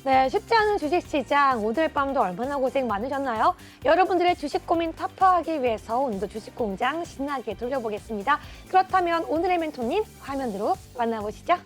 네, 쉽지 않은 주식시장, 오늘 밤도 얼마나 고생 많으셨나요? 여러분들의 주식 고민 타파하기 위해서 오늘도 주식공장 신나게 돌려보겠습니다. 그렇다면 오늘의 멘토님 화면으로 만나보시죠.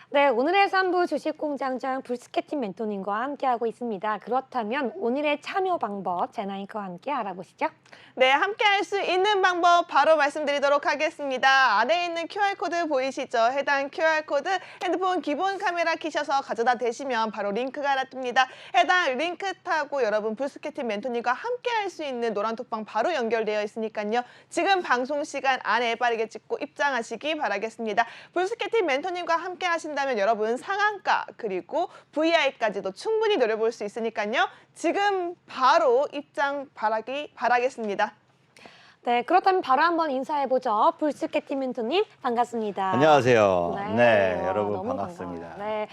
네, 오늘의 3부 주식공장장 불스케팅 멘토님과 함께하고 있습니다. 그렇다면 오늘의 참여 방법 제나잉크와 함께 알아보시죠. 네, 함께할 수 있는 방법 바로 말씀드리도록 하겠습니다. 아래에 있는 QR코드 보이시죠? 해당 QR코드 핸드폰 기본 카메라 키셔서 가져다 대시면 바로 링크가 뜹니다. 해당 링크 타고 여러분 불스케팅 멘토님과 함께할 수 있는 노란톡방 바로 연결되어 있으니까요. 지금 방송 시간 안에 빠르게 찍고 입장하시기 바라겠습니다. 불스케팅 멘토님과 함께 하신다면 여러분 상한가 그리고 VI까지도 충분히 노려볼 수 있으니까요. 지금 바로 입장 바라겠습니다. 네, 그렇다면 바로 한번 인사해보죠. 불스케팅 멘토님 반갑습니다. 안녕하세요. 네, 와, 여러분 너무 반갑습니다. 반가워요. 네,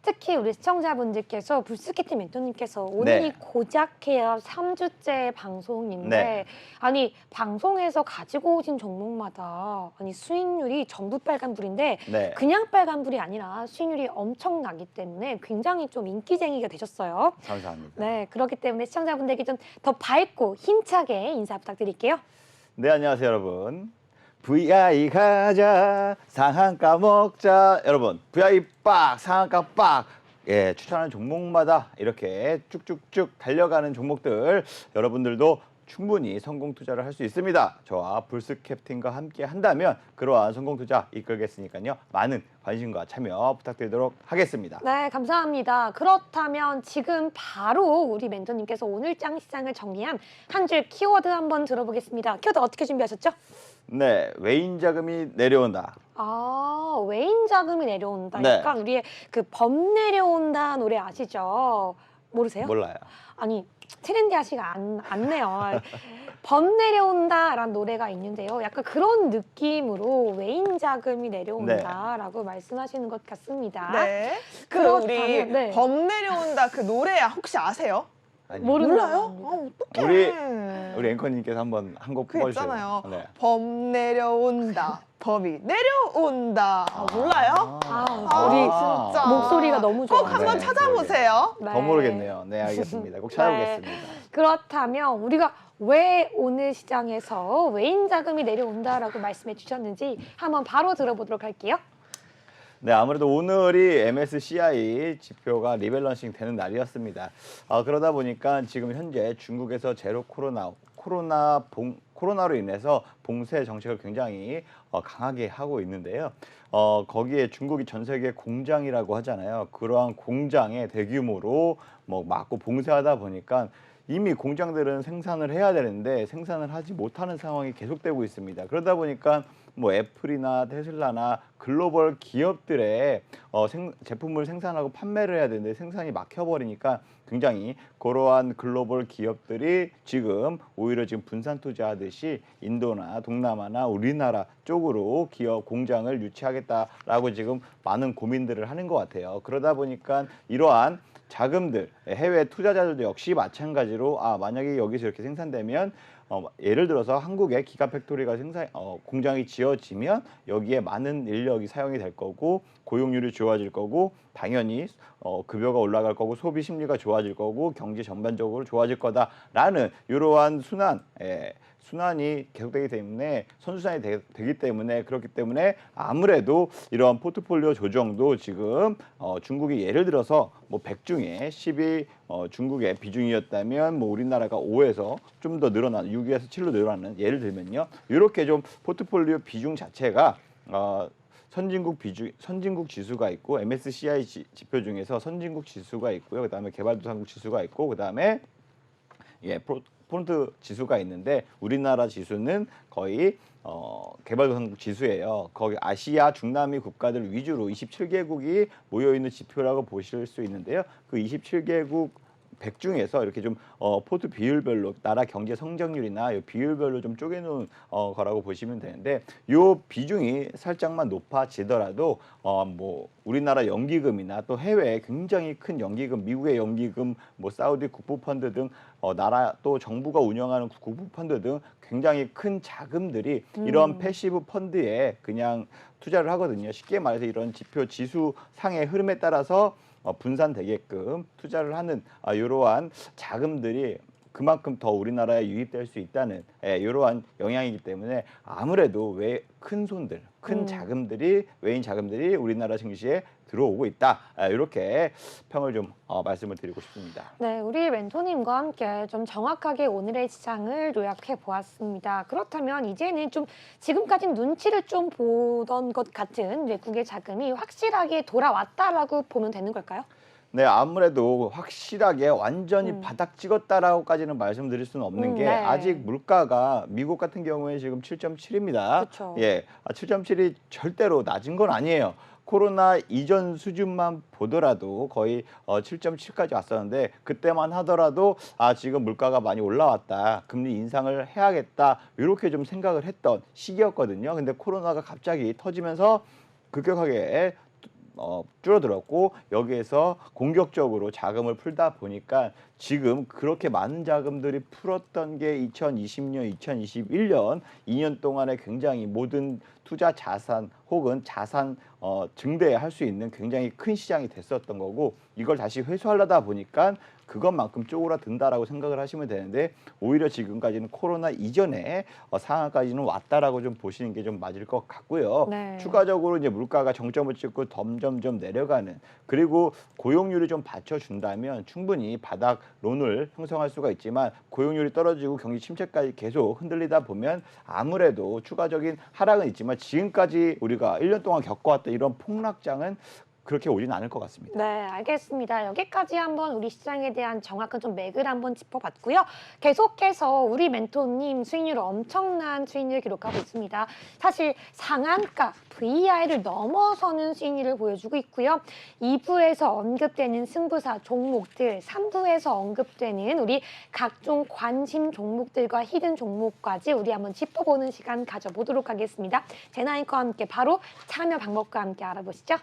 특히 우리 시청자분들께서 불스케팅 멘토님께서 오늘이 고작해야 3주째 방송인데 네. 아니 방송에서 가지고 오신 종목마다 아니 수익률이 전부 빨간불인데 네. 그냥 빨간불이 아니라 수익률이 엄청나기 때문에 굉장히 좀 인기쟁이가 되셨어요. 감사합니다. 네, 그렇기 때문에 시청자분들께 좀 더 밝고 힘차게 인사 부탁드릴게요. 네, 안녕하세요, 여러분. VI 가자, 상한가 먹자. 여러분, VI 빡, 상한가 빡. 예, 추천하는 종목마다 이렇게 쭉쭉쭉 달려가는 종목들 여러분들도 충분히 성공 투자를 할 수 있습니다. 저와 불스 캡틴과 함께 한다면 그러한 성공 투자 이끌겠으니까요. 많은 관심과 참여 부탁드리도록 하겠습니다. 네, 감사합니다. 그렇다면 지금 바로 우리 멘토님께서 오늘장 시장을 정리한 한 줄 키워드 한번 들어보겠습니다. 키워드 어떻게 준비하셨죠? 네, 외인 자금이 내려온다. 아, 외인 자금이 내려온다. 네. 약간 우리의 그 범 내려온다 노래 아시죠? 모르세요? 몰라요. 아니, 트렌디하시가 않네요. 범 내려온다라는 노래가 있는데요. 약간 그런 느낌으로 외인 자금이 내려온다라고 말씀하시는 것 같습니다. 네. 그 그렇다면, 우리 네. 범 내려온다 그 노래 혹시 아세요? 아니, 모르는 몰라요? 사람입니다. 어떡해. 우리 앵커님께서 한번 한 곡 그 뽑아주세요. 있잖아요. 네. 범 내려온다. 범이 내려온다. 몰라요? 우리 진짜. 목소리가 너무 좋아요. 꼭 한번 네, 찾아보세요. 더 모르겠네요. 네, 알겠습니다. 꼭 찾아보겠습니다. 그렇다면 우리가 왜 오늘 시장에서 외인 자금이 내려온다라고 말씀해 주셨는지 한번 바로 들어보도록 할게요. 네, 아무래도 오늘이 MSCI 지표가 리밸런싱 되는 날이었습니다. 그러다 보니까 지금 현재 중국에서 제로 코로나로 인해서 봉쇄 정책을 굉장히 강하게 하고 있는데요. 거기에 중국이 전 세계 공장이라고 하잖아요. 그러한 공장에 대규모로 막고 봉쇄하다 보니까 이미 공장들은 생산을 해야 되는데 생산을 하지 못하는 상황이 계속되고 있습니다. 그러다 보니까 애플이나 테슬라나 글로벌 기업들의 제품을 생산하고 판매를 해야 되는데 생산이 막혀버리니까 굉장히 그러한 글로벌 기업들이 지금 오히려 지금 분산 투자하듯이 인도나 동남아나 우리나라 쪽으로 기업 공장을 유치하겠다라고 지금 많은 고민들을 하는 것 같아요. 그러다 보니까 이러한 자금들, 해외 투자자들도 역시 마찬가지로 만약에 여기서 이렇게 생산되면 예를 들어서 한국에 기가팩토리가 공장이 지어지면 여기에 많은 인력이 사용이 될 거고 고용률이 좋아질 거고 당연히 급여가 올라갈 거고 소비 심리가 좋아질 거고 경제 전반적으로 좋아질 거다라는 이러한 순환이 계속되기 때문에 선순환이 되기 때문에 그렇기 때문에 아무래도 이러한 포트폴리오 조정도 지금 중국이 예를 들어서 100 중에 10이 중국의 비중이었다면 우리나라가 5에서 좀 더 늘어나는 6에서 7로 늘어나는 예를 들면요. 이렇게 좀 포트폴리오 비중 자체가 선진국 지수가 있고 MSCI 지표 중에서 선진국 지수가 있고요. 그다음에 개발도상국 지수가 있고 그다음에 폰트 지수가 있는데 우리나라 지수는 거의 개발도상국 지수예요. 거기 아시아 중남미 국가들 위주로 27개국이 모여 있는 지표라고 보실 수 있는데요. 그 27개국 100 중에서 이렇게 좀 포트 비율별로 나라 경제 성장률이나 요 비율별로 좀 쪼개놓은 거라고 보시면 되는데 요 비중이 살짝만 높아지더라도 뭐 우리나라 연기금이나 또 해외에 굉장히 큰 연기금, 미국의 연기금, 뭐 사우디 국부펀드 등 나라 또 정부가 운영하는 국부펀드 등 굉장히 큰 자금들이 이런 패시브 펀드에 그냥 투자를 하거든요. 쉽게 말해서 이런 지표 지수 상의 흐름에 따라서 분산되게끔 투자를 하는 이러한 자금들이 그만큼 더 우리나라에 유입될 수 있다는 이러한 영향이기 때문에 아무래도 왜 큰 손들, 큰 자금들이 외인 자금들이 우리나라 증시에 들어오고 있다. 이렇게 평을 좀 말씀을 드리고 싶습니다. 네, 우리 멘토님과 함께 좀 정확하게 오늘의 시장을 요약해 보았습니다. 그렇다면 이제는 좀 지금까지 눈치를 좀 보던 것 같은 외국의 자금이 확실하게 돌아왔다라고 보면 되는 걸까요? 네, 아무래도 확실하게 완전히 바닥 찍었다라고까지는 말씀드릴 수는 없는 게 네. 아직 물가가 미국 같은 경우에 지금 7.7입니다. 그쵸. 예, 7.7이 절대로 낮은 건 아니에요. 코로나 이전 수준만 보더라도 거의 7.7까지 왔었는데 그때만 하더라도 지금 물가가 많이 올라왔다. 금리 인상을 해야겠다. 이렇게 좀 생각을 했던 시기였거든요. 근데 코로나가 갑자기 터지면서 급격하게 줄어들었고 여기에서 공격적으로 자금을 풀다 보니까 지금 그렇게 많은 자금들이 풀었던 게 2020년, 2021년 2년 동안에 굉장히 모든 투자 자산 혹은 자산 증대할 수 있는 굉장히 큰 시장이 됐었던 거고 이걸 다시 회수하려다 보니까 그것만큼 쪼그라든다라고 생각을 하시면 되는데 오히려 지금까지는 코로나 이전에 상황까지는 왔다라고 좀 보시는 게 좀 맞을 것 같고요. 네. 추가적으로 이제 물가가 정점을 찍고 점점점 내려가는 그리고 고용률이 좀 받쳐준다면 충분히 바닥론을 형성할 수가 있지만 고용률이 떨어지고 경기 침체까지 계속 흔들리다 보면 아무래도 추가적인 하락은 있지만 지금까지 우리가 1년 동안 겪어왔던 이런 폭락장은 그렇게 오진 않을 것 같습니다. 네, 알겠습니다. 여기까지 한번 우리 시장에 대한 정확한 좀 맥을 한번 짚어봤고요. 계속해서 우리 멘토님 수익률 엄청난 수익률 기록하고 있습니다. 사실 상한가 VI를 넘어서는 수익률을 보여주고 있고요. 2부에서 언급되는 승부사 종목들, 3부에서 언급되는 우리 각종 관심 종목들과 히든 종목까지 우리 한번 짚어보는 시간 가져보도록 하겠습니다. 제나인과 함께 바로 참여 방법과 함께 알아보시죠.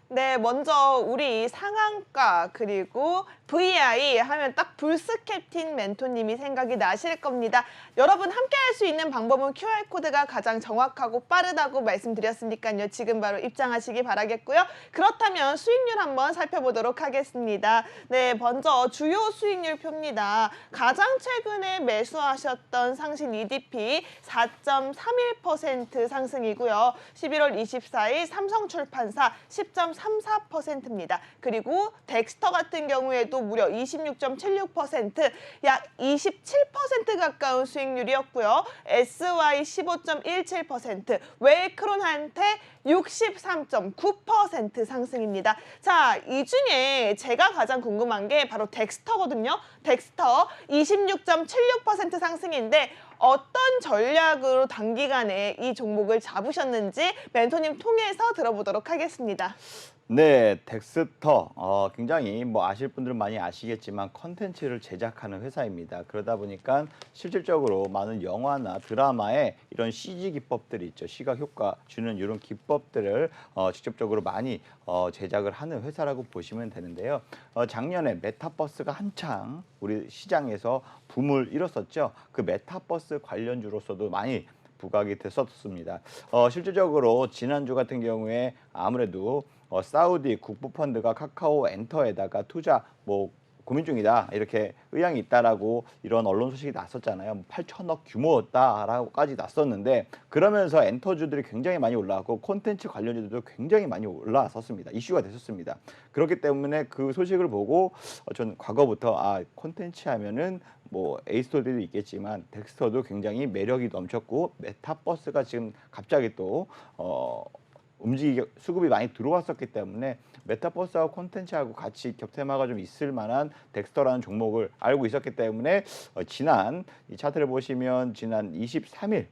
네, 먼저 우리 상한가 그리고 VI 하면 딱 불스캡틴 멘토님이 생각이 나실 겁니다. 여러분 함께 할 수 있는 방법은 QR코드가 가장 정확하고 빠르다고 말씀드렸으니까요. 지금 바로 입장하시기 바라겠고요. 그렇다면 수익률 한번 살펴보도록 하겠습니다. 네, 먼저 주요 수익률표입니다. 가장 최근에 매수하셨던 상신 EDP 4.31% 상승이고요. 11월 24일 삼성출판사 10.34%입니다. 그리고 덱스터 같은 경우에도 무려 26.76%, 약 27% 가까운 수익률이었고요. SY 15.17%, 웰크론한테 63.9% 상승입니다. 자, 이 중에 제가 가장 궁금한 게 바로 덱스터거든요. 덱스터 26.76% 상승인데 어떤 전략으로 단기간에 이 종목을 잡으셨는지 멘토님 통해서 들어보도록 하겠습니다. 네, 덱스터 굉장히 뭐 아실 분들은 많이 아시겠지만 컨텐츠를 제작하는 회사입니다. 그러다 보니까 실질적으로 많은 영화나 드라마에 이런 CG 기법들이 있죠. 시각 효과 주는 이런 기법들을 직접적으로 많이 제작을 하는 회사라고 보시면 되는데요. 작년에 메타버스가 한창 우리 시장에서 붐을 일었었죠. 그 메타버스 관련주로서도 많이 부각이 됐었습니다. 실질적으로 지난주 같은 경우에 아무래도 사우디 국부펀드가 카카오 엔터에다가 투자 고민 중이다 이렇게 의향이 있다라고 이런 언론 소식이 났었잖아요. 8천억 규모였다라고까지 났었는데 그러면서 엔터주들이 굉장히 많이 올라왔고 콘텐츠 관련주들도 굉장히 많이 올라왔었습니다. 이슈가 됐었습니다. 그렇기 때문에 그 소식을 보고 전 과거부터 콘텐츠 하면은 에이스토들도 있겠지만 덱스터도 굉장히 매력이 넘쳤고 메타버스가 지금 갑자기 또 수급이 많이 들어왔었기 때문에 메타버스하고 콘텐츠하고 같이 겹테마가 좀 있을 만한 덱스터라는 종목을 알고 있었기 때문에 지난 이 차트를 보시면 지난 23일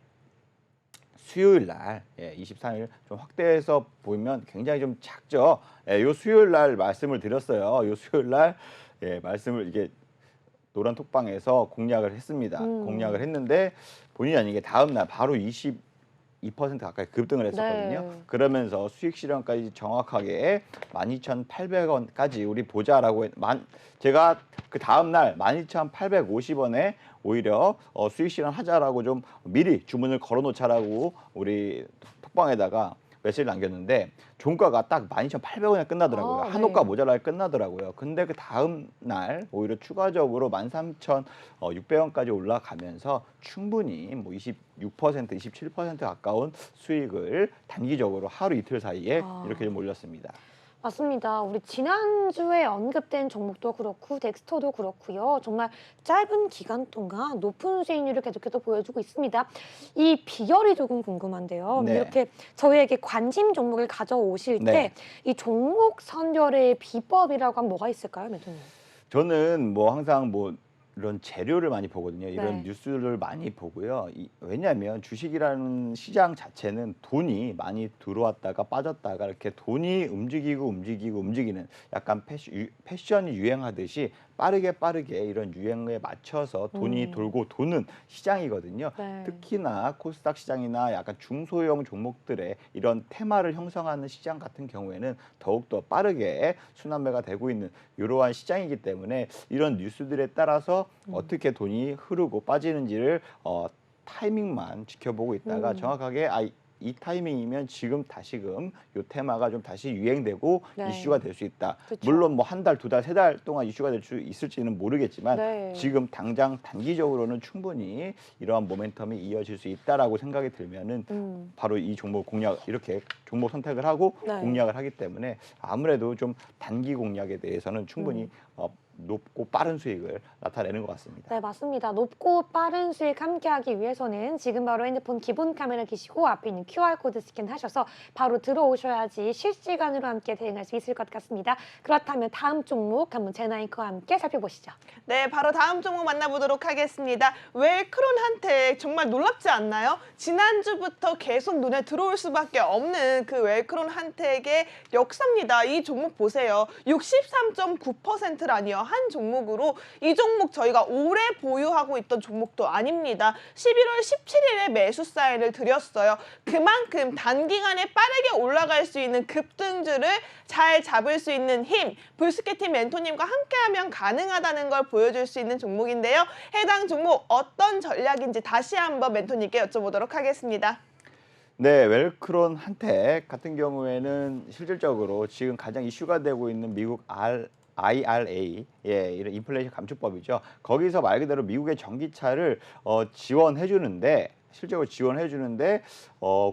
수요일 날 23일 좀 확대해서 보면 굉장히 좀 작죠. 요 수요일 날 말씀을 드렸어요. 요 수요일 날 말씀을 이게 노란 톡방에서 공략을 했습니다. 공략을 했는데 본의 아니게 다음 날 바로 2% 가까이 급등을 했었거든요. 네. 그러면서 수익 실현까지 정확하게 12,800원까지 우리 보자라고 제가 그 다음 날 12,850원에 오히려 수익 실현하자라고 좀 미리 주문을 걸어놓자라고 우리 톡방에다가 메시지를 남겼는데 종가가 딱 12,800원에 끝나더라고요. 아, 한호가 네. 모자라게 끝나더라고요. 근데 그 다음 날 오히려 추가적으로 13,600원까지 올라가면서 충분히 뭐 26%, 27% 가까운 수익을 단기적으로 하루 이틀 사이에 이렇게 좀 올렸습니다. 맞습니다. 우리 지난주에 언급된 종목도 그렇고 덱스터도 그렇고요. 정말 짧은 기간 동안 높은 수익률을 계속해서 보여주고 있습니다. 이 비결이 조금 궁금한데요. 네. 이렇게 저희에게 관심 종목을 가져오실 네. 때 이 종목 선별의 비법이라고 하면 뭐가 있을까요, 멘토님? 저는 뭐 항상 뭐 이런 재료를 많이 보거든요. 이런 네. 뉴스를 많이 보고요. 왜냐하면 주식이라는 시장 자체는 돈이 많이 들어왔다가 빠졌다가 이렇게 돈이 움직이는 약간 패션이 유행하듯이 빠르게 이런 유행에 맞춰서 돈이 돌고 도는 시장이거든요. 네. 특히나 코스닥 시장이나 약간 중소형 종목들의 이런 테마를 형성하는 시장 같은 경우에는 더욱더 빠르게 순환매가 되고 있는 이러한 시장이기 때문에 이런 뉴스들에 따라서 어떻게 돈이 흐르고 빠지는지를 타이밍만 지켜보고 있다가 정확하게 이 타이밍이면 지금 다시금 이 테마가 좀 다시 유행되고 네. 이슈가 될 수 있다. 그쵸. 물론 뭐 한 달, 두 달, 세 달 동안 이슈가 될 수 있을지는 모르겠지만 네. 지금 당장 단기적으로는 충분히 이러한 모멘텀이 이어질 수 있다라고 생각이 들면은 바로 이 종목 공략 이렇게 종목 선택을 하고 네. 공략을 하기 때문에 아무래도 좀 단기 공략에 대해서는 충분히 높고 빠른 수익을 나타내는 것 같습니다. 네, 맞습니다. 높고 빠른 수익 함께하기 위해서는 지금 바로 핸드폰 기본 카메라 켜시고 앞에 있는 QR코드 스캔하셔서 바로 들어오셔야지 실시간으로 함께 대응할 수 있을 것 같습니다. 그렇다면 다음 종목 한번 제나잉크와 함께 살펴보시죠. 네, 바로 다음 종목 만나보도록 하겠습니다. 웰크론 한택 정말 놀랍지 않나요? 지난주부터 계속 눈에 들어올 수밖에 없는 그 웰크론 한택의 역사입니다. 이 종목 보세요. 63.9%라니요. 한 종목으로 이 종목 저희가 오래 보유하고 있던 종목도 아닙니다. 11월 17일에 매수 사인을 드렸어요. 그만큼 단기간에 빠르게 올라갈 수 있는 급등주를 잘 잡을 수 있는 힘, 불스케팀 멘토님과 함께하면 가능하다는 걸 보여줄 수 있는 종목인데요. 해당 종목 어떤 전략인지 다시 한번 멘토님께 여쭤보도록 하겠습니다. 네, 웰크론 한택 같은 경우에는 실질적으로 지금 가장 이슈가 되고 있는 미국 IRA, 이런 인플레이션 감축법이죠. 거기서 말 그대로 미국의 전기차를 지원해 주는데 실제로 지원해 주는데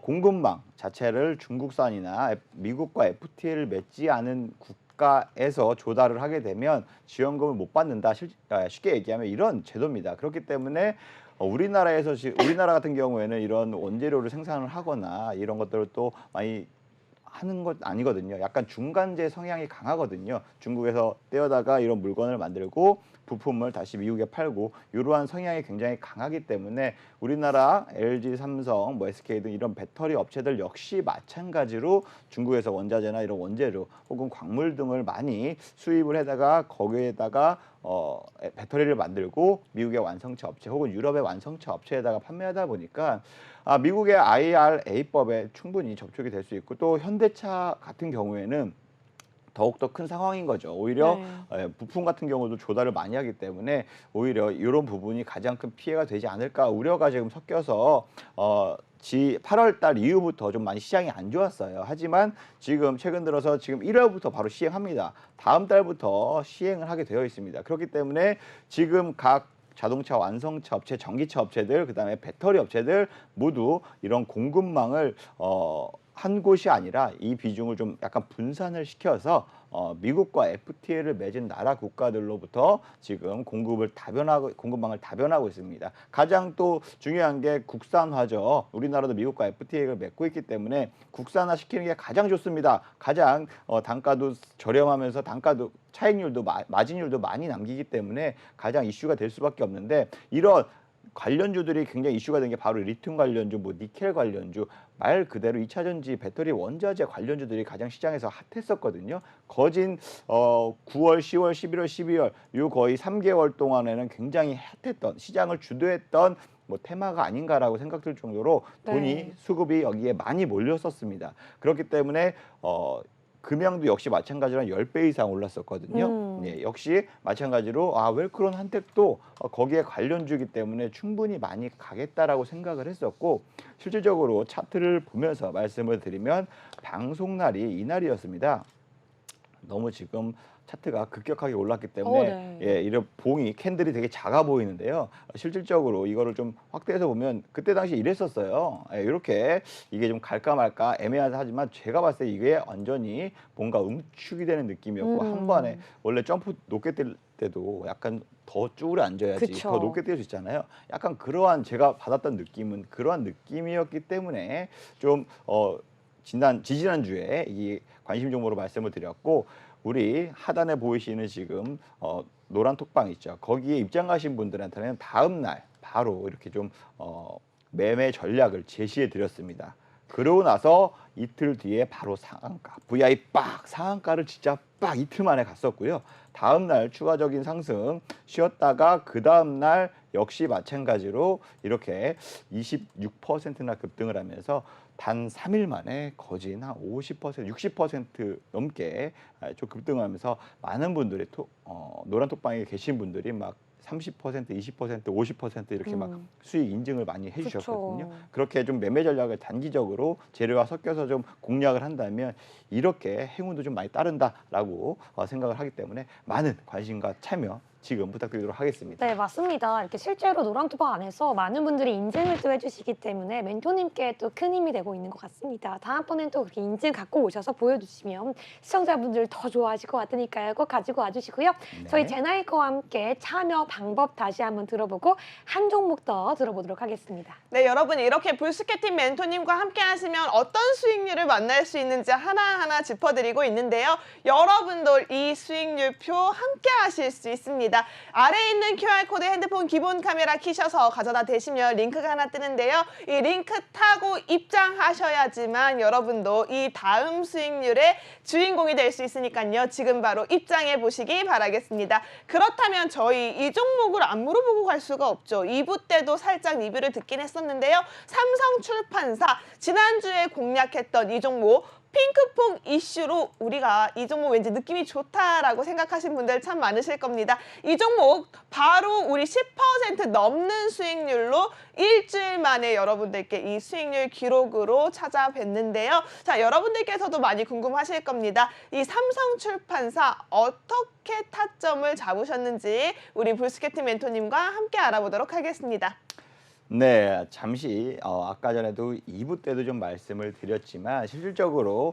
공급망 자체를 중국산이나 미국과 FTA를 맺지 않은 국가에서 조달을 하게 되면 지원금을 못 받는다. 쉽게 얘기하면 이런 제도입니다. 그렇기 때문에 우리나라 같은 경우에는 이런 원재료를 생산을 하거나 이런 것들을 또 많이 하는 것 아니거든요. 약간 중간재 성향이 강하거든요. 중국에서 떼어다가 이런 물건을 만들고 부품을 다시 미국에 팔고 이러한 성향이 굉장히 강하기 때문에 우리나라 LG, 삼성, 뭐 SK 등 이런 배터리 업체들 역시 마찬가지로 중국에서 원자재나 이런 원재료 혹은 광물 등을 많이 수입을 해다가 거기에다가 배터리를 만들고 미국의 완성차 업체 혹은 유럽의 완성차 업체에다가 판매하다 보니까 미국의 IRA법에 충분히 접촉이 될 수 있고 또 현대차 같은 경우에는 더욱더 큰 상황인 거죠. 오히려 부품 같은 경우도 조달을 많이 하기 때문에 오히려 이런 부분이 가장 큰 피해가 되지 않을까 우려가 지금 섞여서 8월 달 이후부터 좀 많이 시장이 안 좋았어요. 하지만 지금 최근 들어서 지금 1월부터 바로 시행합니다. 다음 달부터 시행을 하게 되어 있습니다. 그렇기 때문에 지금 각 자동차 완성차 업체, 전기차 업체들, 그다음에 배터리 업체들 모두 이런 공급망을 한 곳이 아니라 이 비중을 좀 약간 분산을 시켜서 미국과 FTA를 맺은 나라 국가들로부터 지금 공급망을 다변하고 있습니다. 가장 또 중요한 게 국산화죠. 우리나라도 미국과 FTA를 맺고 있기 때문에 국산화 시키는 게 가장 좋습니다. 가장 단가도 저렴하면서 단가도 차익률도 마진율도 많이 남기기 때문에 가장 이슈가 될 수밖에 없는데 이런 관련주들이 굉장히 이슈가 된 게 바로 리튬 관련주, 뭐 니켈 관련주, 말 그대로 2차 전지 배터리 원자재 관련주들이 가장 시장에서 핫했었거든요. 거진 9월, 10월, 11월, 12월 요 거의 3개월 동안에는 굉장히 핫했던 시장을 주도했던 뭐 테마가 아닌가라고 생각될 정도로 돈이 네. 수급이 여기에 많이 몰렸었습니다. 그렇기 때문에 금양도 역시 마찬가지로 10배 이상 올랐었거든요. 예, 역시 마찬가지로 웰크론 한택도 거기에 관련주기 때문에 충분히 많이 가겠다라고 생각을 했었고 실질적으로 차트를 보면서 말씀을 드리면 방송 날이 이날이었습니다. 너무 지금 차트가 급격하게 올랐기 때문에 네. 예, 이런 봉이 캔들이 되게 작아 보이는데요. 실질적으로 이거를 좀 확대해서 보면 그때 당시 이랬었어요. 예, 이렇게 이게 좀 갈까 말까 애매하다 하지만 제가 봤을 때 이게 완전히 뭔가 응축이 되는 느낌이었고 한 번에 원래 점프 높게 뛸 때도 약간 더 쭈그려 앉아야지 그쵸. 더 높게 뛸 수 있잖아요. 약간 그러한 제가 받았던 느낌은 그러한 느낌이었기 때문에 좀 지지난주에 이 관심 정보로 말씀을 드렸고 우리 하단에 보이시는 지금 노란 톡방 있죠. 거기에 입장하신 분들한테는 다음 날 바로 이렇게 좀 매매 전략을 제시해 드렸습니다. 그러고 나서 이틀 뒤에 바로 상한가, VI 빡 상한가를 진짜 빡 이틀 만에 갔었고요. 다음 날 추가적인 상승 쉬었다가 그 다음 날 역시 마찬가지로 이렇게 26%나 급등을 하면서 단 3일 만에 거진 한 50%, 60% 넘게 좀 급등하면서 많은 분들이 노란 톡방에 계신 분들이 막 30%, 20%, 50% 이렇게 막 수익 인증을 많이 해주셨거든요. 그쵸. 그렇게 좀 매매 전략을 단기적으로 재료와 섞여서 좀 공략을 한다면 이렇게 행운도 좀 많이 따른다라고 생각을 하기 때문에 많은 관심과 참여 지금 부탁드리도록 하겠습니다. 네, 맞습니다. 이렇게 실제로 노란투방 안에서 많은 분들이 인증을 또 해주시기 때문에 멘토님께 또 큰 힘이 되고 있는 것 같습니다. 다음번엔 또 그렇게 인증 갖고 오셔서 보여주시면 시청자분들 더 좋아하실 것 같으니까요. 꼭 가지고 와주시고요. 네. 저희 제나이커와 함께 참여 방법 다시 한번 들어보고 한 종목 더 들어보도록 하겠습니다. 네, 여러분 이렇게 불스케팅 멘토님과 함께 하시면 어떤 수익률을 만날 수 있는지 하나하나 짚어드리고 있는데요. 여러분도 이 수익률표 함께 하실 수 있습니다. 아래에 있는 QR코드 핸드폰 기본 카메라 키셔서 가져다 대시면 링크가 하나 뜨는데요. 이 링크 타고 입장하셔야지만 여러분도 이 다음 수익률의 주인공이 될 수 있으니까요. 지금 바로 입장해 보시기 바라겠습니다. 그렇다면 저희 이 종목을 안 물어보고 갈 수가 없죠. 2부 때도 살짝 리뷰를 듣긴 했었는데요. 삼성출판사 지난주에 공략했던 이 종목 핑크퐁 이슈로 우리가 이 종목 왠지 느낌이 좋다라고 생각하신 분들 참 많으실 겁니다. 이 종목 바로 우리 10% 넘는 수익률로 일주일 만에 여러분들께 이 수익률 기록으로 찾아뵀는데요. 자, 여러분들께서도 많이 궁금하실 겁니다. 이 삼성출판사 어떻게 타점을 잡으셨는지 우리 불스케팅 멘토님과 함께 알아보도록 하겠습니다. 네, 잠시 아까 전에도 2부 때도 좀 말씀을 드렸지만 실질적으로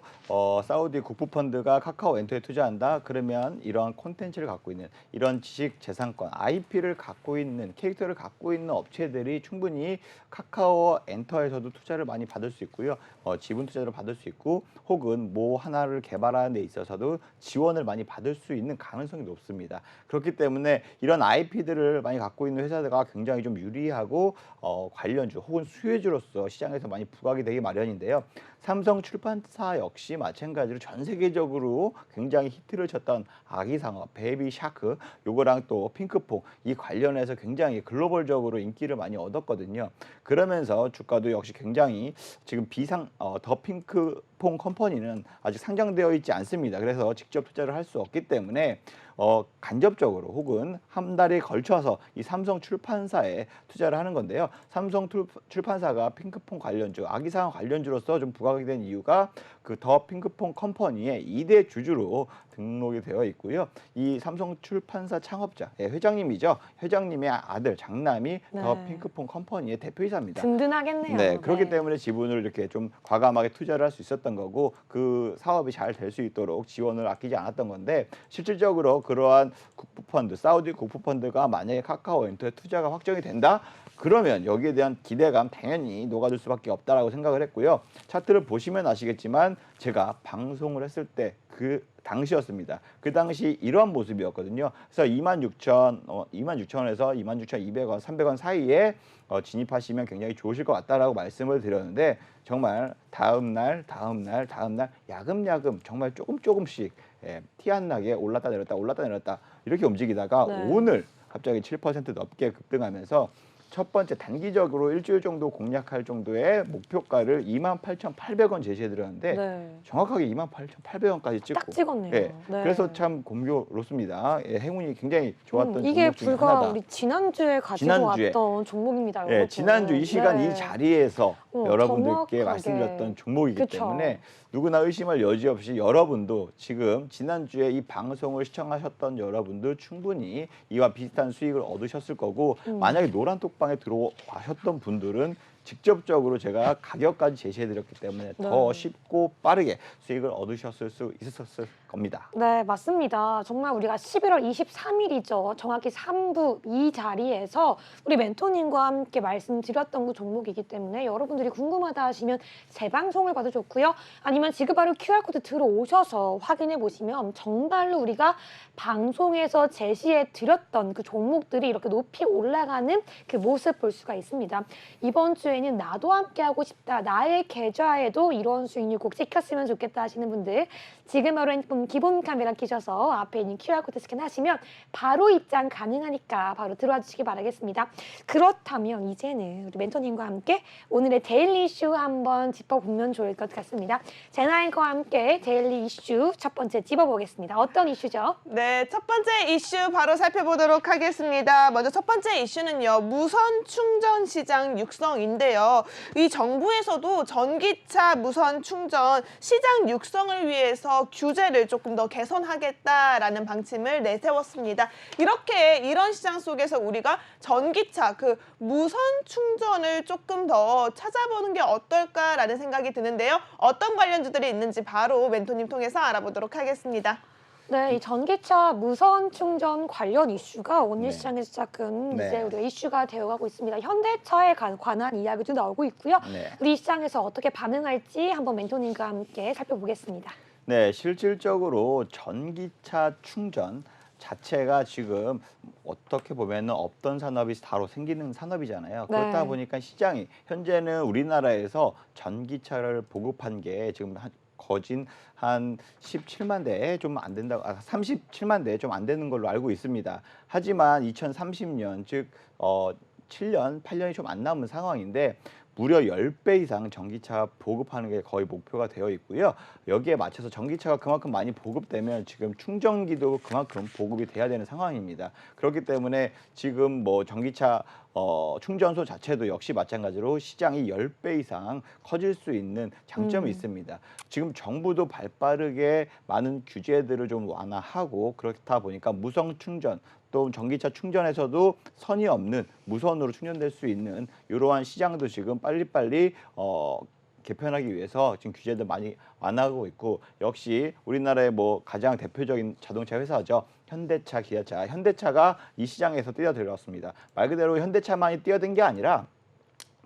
사우디 국부펀드가 카카오엔터에 투자한다 그러면 이러한 콘텐츠를 갖고 있는 이런 지식 재산권 IP를 갖고 있는 캐릭터를 갖고 있는 업체들이 충분히 카카오엔터에서도 투자를 많이 받을 수 있고요. 지분 투자를 받을 수 있고 혹은 뭐 하나를 개발하는 데 있어서도 지원을 많이 받을 수 있는 가능성이 높습니다. 그렇기 때문에 이런 IP들을 많이 갖고 있는 회사가 굉장히 좀 유리하고 관련주 혹은 수혜주로서 시장에서 많이 부각이 되기 마련인데요. 삼성 출판사 역시 마찬가지로 전 세계적으로 굉장히 히트를 쳤던 아기상어, 베이비 샤크 요거랑 또 핑크퐁 이 관련해서 굉장히 글로벌적으로 인기를 많이 얻었거든요. 그러면서 주가도 역시 굉장히 지금 더 핑크퐁 컴퍼니는 아직 상장되어 있지 않습니다. 그래서 직접 투자를 할 수 없기 때문에 간접적으로 혹은 한 달에 걸쳐서 이 삼성 출판사에 투자를 하는 건데요. 삼성 출판사가 핑크퐁 관련주, 아기상어 관련주로서 좀 부각이 된 이유가 그 더 핑크퐁 컴퍼니의 2대 주주로 등록이 되어 있고요. 이 삼성 출판사 창업자, 회장님이죠. 회장님의 아들, 장남이 더 네. 핑크퐁 컴퍼니의 대표이사입니다. 든든하겠네요. 네, 그렇기 때문에 지분을 이렇게 좀 과감하게 투자를 할 수 있었던 거고 그 사업이 잘 될 수 있도록 지원을 아끼지 않았던 건데 실질적으로 그러한 국부펀드, 사우디 국부펀드가 만약에 카카오엔터에 투자가 확정이 된다? 그러면 여기에 대한 기대감 당연히 녹아들 수밖에 없다라고 생각을 했고요. 차트를 보시면 아시겠지만 제가 방송을 했을 때 그 당시였습니다. 그 당시 이러한 모습이었거든요. 그래서 26,000원에서 26,200원, 300원 사이에 진입하시면 굉장히 좋으실 것 같다라고 말씀을 드렸는데 정말 다음 날 야금야금 정말 조금씩 티 안 나게 올랐다 내렸다 이렇게 움직이다가 네. 오늘 갑자기 7% 넘게 급등하면서 첫 번째 단기적으로 일주일 정도 공략할 정도의 목표가를 28,800원 제시해 드렸는데 네. 정확하게 28,800원까지 찍고 딱 찍었네요. 예, 네. 그래서 참 공교롭습니다. 예, 행운이 굉장히 좋았던 이게 종목 중에 불과 하나다. 우리 지난주에 가지고 지난주에. 왔던 종목입니다. 예, 여러분. 지난주 이 시간 네. 이 자리에서 여러분들께 정확하게. 말씀드렸던 종목이기 그쵸. 때문에 누구나 의심할 여지 없이 여러분도 지금 지난주에 이 방송을 시청하셨던 여러분도 충분히 이와 비슷한 수익을 얻으셨을 거고 만약에 노란 톡방에 들어와셨던 분들은 직접적으로 제가 가격까지 제시해드렸기 때문에 더 쉽고 빠르게 수익을 얻으셨을 수 있었을 겁니다. 네, 맞습니다. 정말 우리가 11월 23일이죠. 정확히 3부 이 자리에서 우리 멘토님과 함께 말씀드렸던 그 종목이기 때문에 여러분들이 궁금하다 하시면 재방송을 봐도 좋고요. 아니면 지금 바로 QR코드 들어오셔서 확인해 보시면 정말로 우리가 방송에서 제시해 드렸던 그 종목들이 이렇게 높이 올라가는 그 모습 볼 수가 있습니다. 이번 주에는 나도 함께 하고 싶다. 나의 계좌에도 이런 수익률 꼭 찍혔으면 좋겠다 하시는 분들 지금 바로 핸드폰 기본 카메라 켜셔서 앞에 있는 QR코드 스캔하시면 바로 입장 가능하니까 바로 들어와 주시기 바라겠습니다. 그렇다면 이제는 우리 멘토님과 함께 오늘의 데일리 이슈 한번 짚어보면 좋을 것 같습니다. 제나인과 함께 데일리 이슈 첫 번째 짚어보겠습니다. 어떤 이슈죠? 네, 첫 번째 이슈 바로 살펴보도록 하겠습니다. 먼저 첫 번째 이슈는요, 무선 충전 시장 육성인데요. 이 정부에서도 전기차 무선 충전 시장 육성을 위해서 규제를 조금 더 개선하겠다라는 방침을 내세웠습니다. 이런 시장 속에서 우리가 전기차 그 무선 충전을 조금 더 찾아보는 게 어떨까라는 생각이 드는데요. 어떤 관련주들이 있는지 바로 멘토님 통해서 알아보도록 하겠습니다. 네, 이 전기차 무선 충전 관련 이슈가 오늘 네. 시장에서 조금 네. 이제 우리가 이슈가 되어가고 있습니다. 현대차에 관한 이야기도 나오고 있고요. 네. 우리 시장에서 어떻게 반응할지 한번 멘토님과 함께 살펴보겠습니다. 네, 실질적으로 전기차 충전 자체가 지금 어떻게 보면은 없던 산업이 바로 생기는 산업이잖아요. 네. 그렇다 보니까 시장이 현재는 우리나라에서 전기차를 보급한 게 지금 거진 한 17만 대 좀 안 된다고 37만 대 좀 안 되는 걸로 알고 있습니다. 하지만 2030년 즉 7년, 8년이 좀 안 남은 상황인데 무려 10배 이상 전기차 보급하는 게 거의 목표가 되어 있고요. 여기에 맞춰서 전기차가 그만큼 많이 보급되면 지금 충전기도 그만큼 보급이 돼야 되는 상황입니다. 그렇기 때문에 지금 뭐 전기차 충전소 자체도 역시 마찬가지로 시장이 10배 이상 커질 수 있는 장점이 있습니다. 지금 정부도 발빠르게 많은 규제들을 좀 완화하고 그렇다 보니까 무선 충전 또 전기차 충전에서도 선이 없는 무선으로 충전될 수 있는 이러한 시장도 지금 빨리빨리 개편하기 위해서 지금 규제들 많이 완화하고 있고 역시 우리나라의 뭐 가장 대표적인 자동차 회사죠. 현대차, 기아차. 현대차가 이 시장에서 뛰어들었습니다. 말 그대로 현대차만이 뛰어든 게 아니라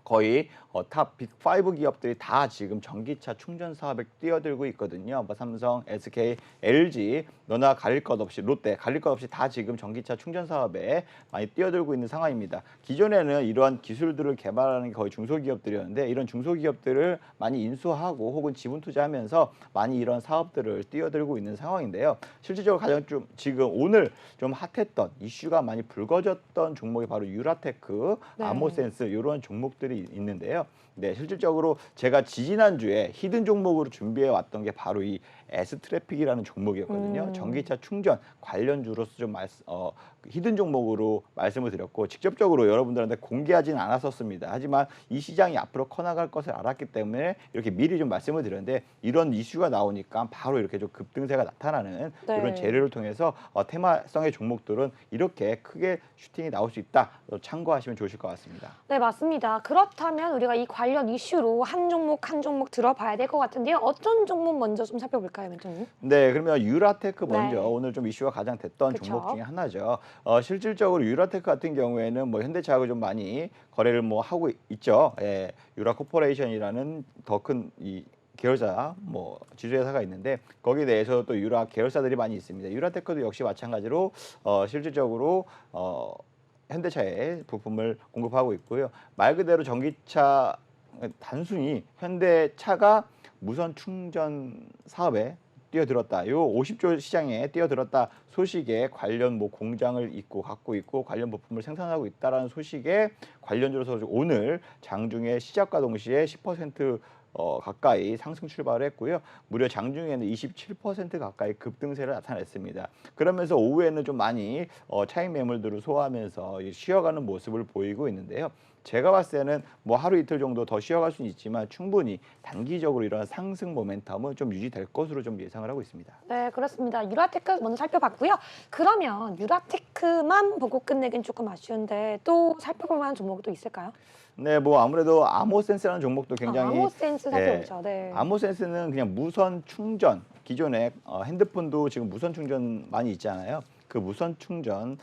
거의 탑 빅5 기업들이 다 지금 전기차 충전 사업에 뛰어들고 있거든요. 뭐 삼성, SK, LG 너나 가릴 것 없이 롯데 가릴 것 없이 다 지금 전기차 충전 사업에 많이 뛰어들고 있는 상황입니다. 기존에는 이러한 기술들을 개발하는 게 거의 중소기업들이었는데 이런 중소기업들을 많이 인수하고 혹은 지분 투자하면서 많이 이런 사업들을 뛰어들고 있는 상황인데요. 실질적으로 가장 좀 지금 오늘 좀 핫했던 이슈가 많이 불거졌던 종목이 바로 유라테크, 네. 암호센스 이런 종목들이 있는데요. 네, 실질적으로 제가 지지난주에 히든 종목으로 준비해 왔던 게 바로 이 S트래픽이라는 종목이었거든요. 전기차 충전 관련주로서 좀 히든 종목으로 말씀을 드렸고 직접적으로 여러분들한테 공개하지는 않았었습니다. 하지만 이 시장이 앞으로 커나갈 것을 알았기 때문에 이렇게 미리 좀 말씀을 드렸는데 이런 이슈가 나오니까 바로 이렇게 좀 급등세가 나타나는 네. 이런 재료를 통해서 테마성의 종목들은 이렇게 크게 슈팅이 나올 수 있다. 참고하시면 좋으실 것 같습니다. 네, 맞습니다. 그렇다면 우리가 이 관련 이슈로 한 종목 한 종목 들어봐야 될 것 같은데요. 어떤 종목 먼저 좀 살펴볼까요? 있을까요, 멘토님? 네, 그러면 유라테크 먼저 네. 오늘 좀 이슈가 가장 됐던 그쵸. 종목 중에 하나죠. 실질적으로 유라테크 같은 경우에는 뭐 현대차하고 좀 많이 거래를 뭐 하고 있죠. 예, 유라코퍼레이션이라는 더 큰 이 계열사 뭐 지주회사가 있는데 거기에 대해서 또 유라 계열사들이 많이 있습니다. 유라테크도 역시 마찬가지로 실질적으로 현대차에 부품을 공급하고 있고요. 말 그대로 전기차 단순히 현대차가 무선 충전 사업에 뛰어들었다. 요 50조 시장에 뛰어들었다 소식에 관련 뭐 공장을 갖고 있고 관련 부품을 생산하고 있다라는 소식에 관련주로서 오늘 장중에 시작과 동시에 10% 가까이 상승 출발을 했고요. 무려 장중에는 27% 가까이 급등세를 나타냈습니다. 그러면서 오후에는 좀 많이 차익 매물들을 소화하면서 쉬어가는 모습을 보이고 있는데요. 제가 봤을 때는 뭐 하루 이틀 정도 더 쉬어갈 수는 있지만 충분히 단기적으로 이런 상승 모멘텀은 좀 유지될 것으로 좀 예상을 하고 있습니다. 네, 그렇습니다. 유라테크 먼저 살펴봤고요. 그러면 유라테크만 보고 끝내긴 조금 아쉬운데 또 살펴볼 만한 종목이 또 있을까요? 네, 뭐 아무래도 아모센스라는 종목도 굉장히 아모센스 살펴보죠. 네. 아모센스는 그냥 무선 충전 기존에 핸드폰도 지금 무선 충전 많이 있잖아요. 그 무선 충전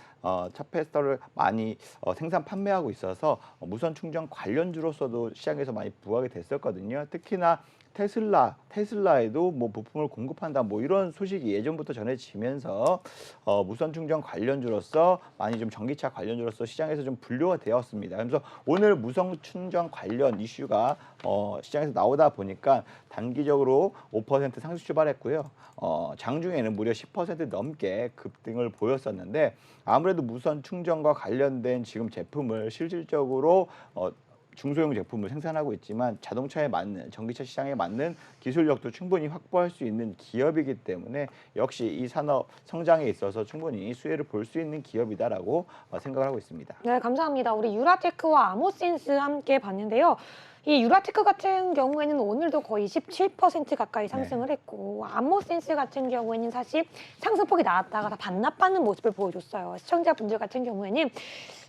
차페스터를 많이 생산 판매하고 있어서 무선 충전 관련주로서도 시장에서 많이 부각이 됐었거든요. 특히나 테슬라에도 뭐 부품을 공급한다 뭐 이런 소식이 예전부터 전해지면서 무선 충전 관련주로서 많이 좀 전기차 관련주로서 시장에서 좀 분류가 되었습니다. 그래서 오늘 무선 충전 관련 이슈가 시장에서 나오다 보니까 단기적으로 5% 상승 출발했고요. 장중에는 무려 10% 넘게 급등을 보였었는데 아무래도 무선 충전과 관련된 지금 제품을 실질적으로 중소형 제품을 생산하고 있지만 자동차에 맞는 전기차 시장에 맞는 기술력도 충분히 확보할 수 있는 기업이기 때문에 역시 이 산업 성장에 있어서 충분히 수혜를 볼 수 있는 기업이다라고 생각을 하고 있습니다. 네, 감사합니다. 우리 유라테크와 아모센스 함께 봤는데요. 이 유라테크 같은 경우에는 오늘도 거의 17% 가까이 상승을 했고 아모센스 같은 경우에는 사실 상승폭이 나왔다가 다 반납하는 모습을 보여줬어요. 시청자분들 같은 경우에는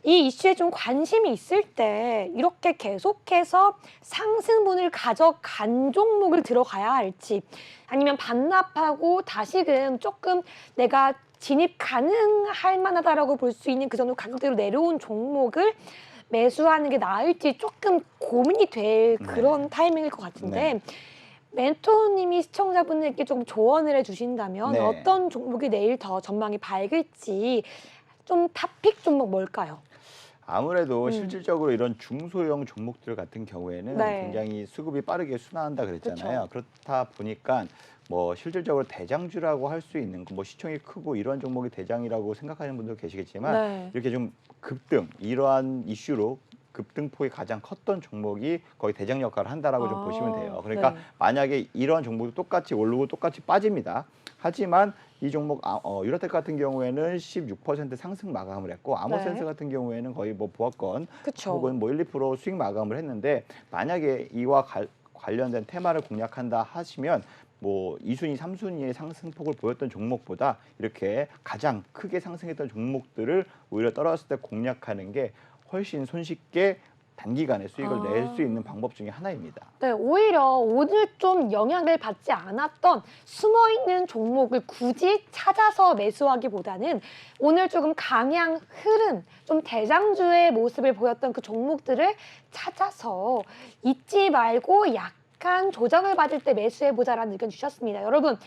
이 이슈에 좀 관심이 있을 때 이렇게 계속해서 상승분을 가져간 종목을 들어가야 할지 아니면 반납하고 다시금 조금 내가 진입 가능할 만하다라고 볼 수 있는 그 정도 가격대로 내려온 종목을 매수하는 게 나을지 조금 고민이 될 그런 타이밍일 것 같은데 멘토님이 시청자분들께 조금 조언을 해주신다면 네. 어떤 종목이 내일 더 전망이 밝을지 좀 탑픽 종목 뭘까요? 아무래도 실질적으로 이런 중소형 종목들 같은 경우에는 네. 굉장히 수급이 빠르게 순화한다 그랬잖아요. 그렇다 보니까 뭐 실질적으로 대장주라고 할 수 있는 뭐 시총이 크고 이런 종목이 대장이라고 생각하는 분도 계시겠지만 네. 이렇게 좀 급등 이러한 이슈로 급등폭이 가장 컸던 종목이 거의 대장 역할을 한다라고 좀 보시면 돼요. 그러니까 네. 만약에 이런 종목도 똑같이 오르고 똑같이 빠집니다. 하지만 이 종목 유라텍 같은 경우에는 16% 상승 마감을 했고 아모센스 네. 같은 경우에는 거의 뭐 보합권 그쵸. 혹은 뭐 1, 2% 수익 마감을 했는데 만약에 이와 관련된 테마를 공략한다 하시면 뭐 2순위, 3순위의 상승폭을 보였던 종목보다 이렇게 가장 크게 상승했던 종목들을 오히려 떨어졌을 때 공략하는 게 훨씬 손쉽게 단기간에 수익을 낼 수 있는 방법 중에 하나입니다. 네, 오히려 오늘 좀 영향을 받지 않았던 숨어있는 종목을 굳이 찾아서 매수하기보다는 오늘 조금 강양 흐른 좀 대장주의 모습을 보였던 그 종목들을 찾아서 잊지 말고 약간 조정을 받을 때 매수해보자라는 의견 주셨습니다. 여러분,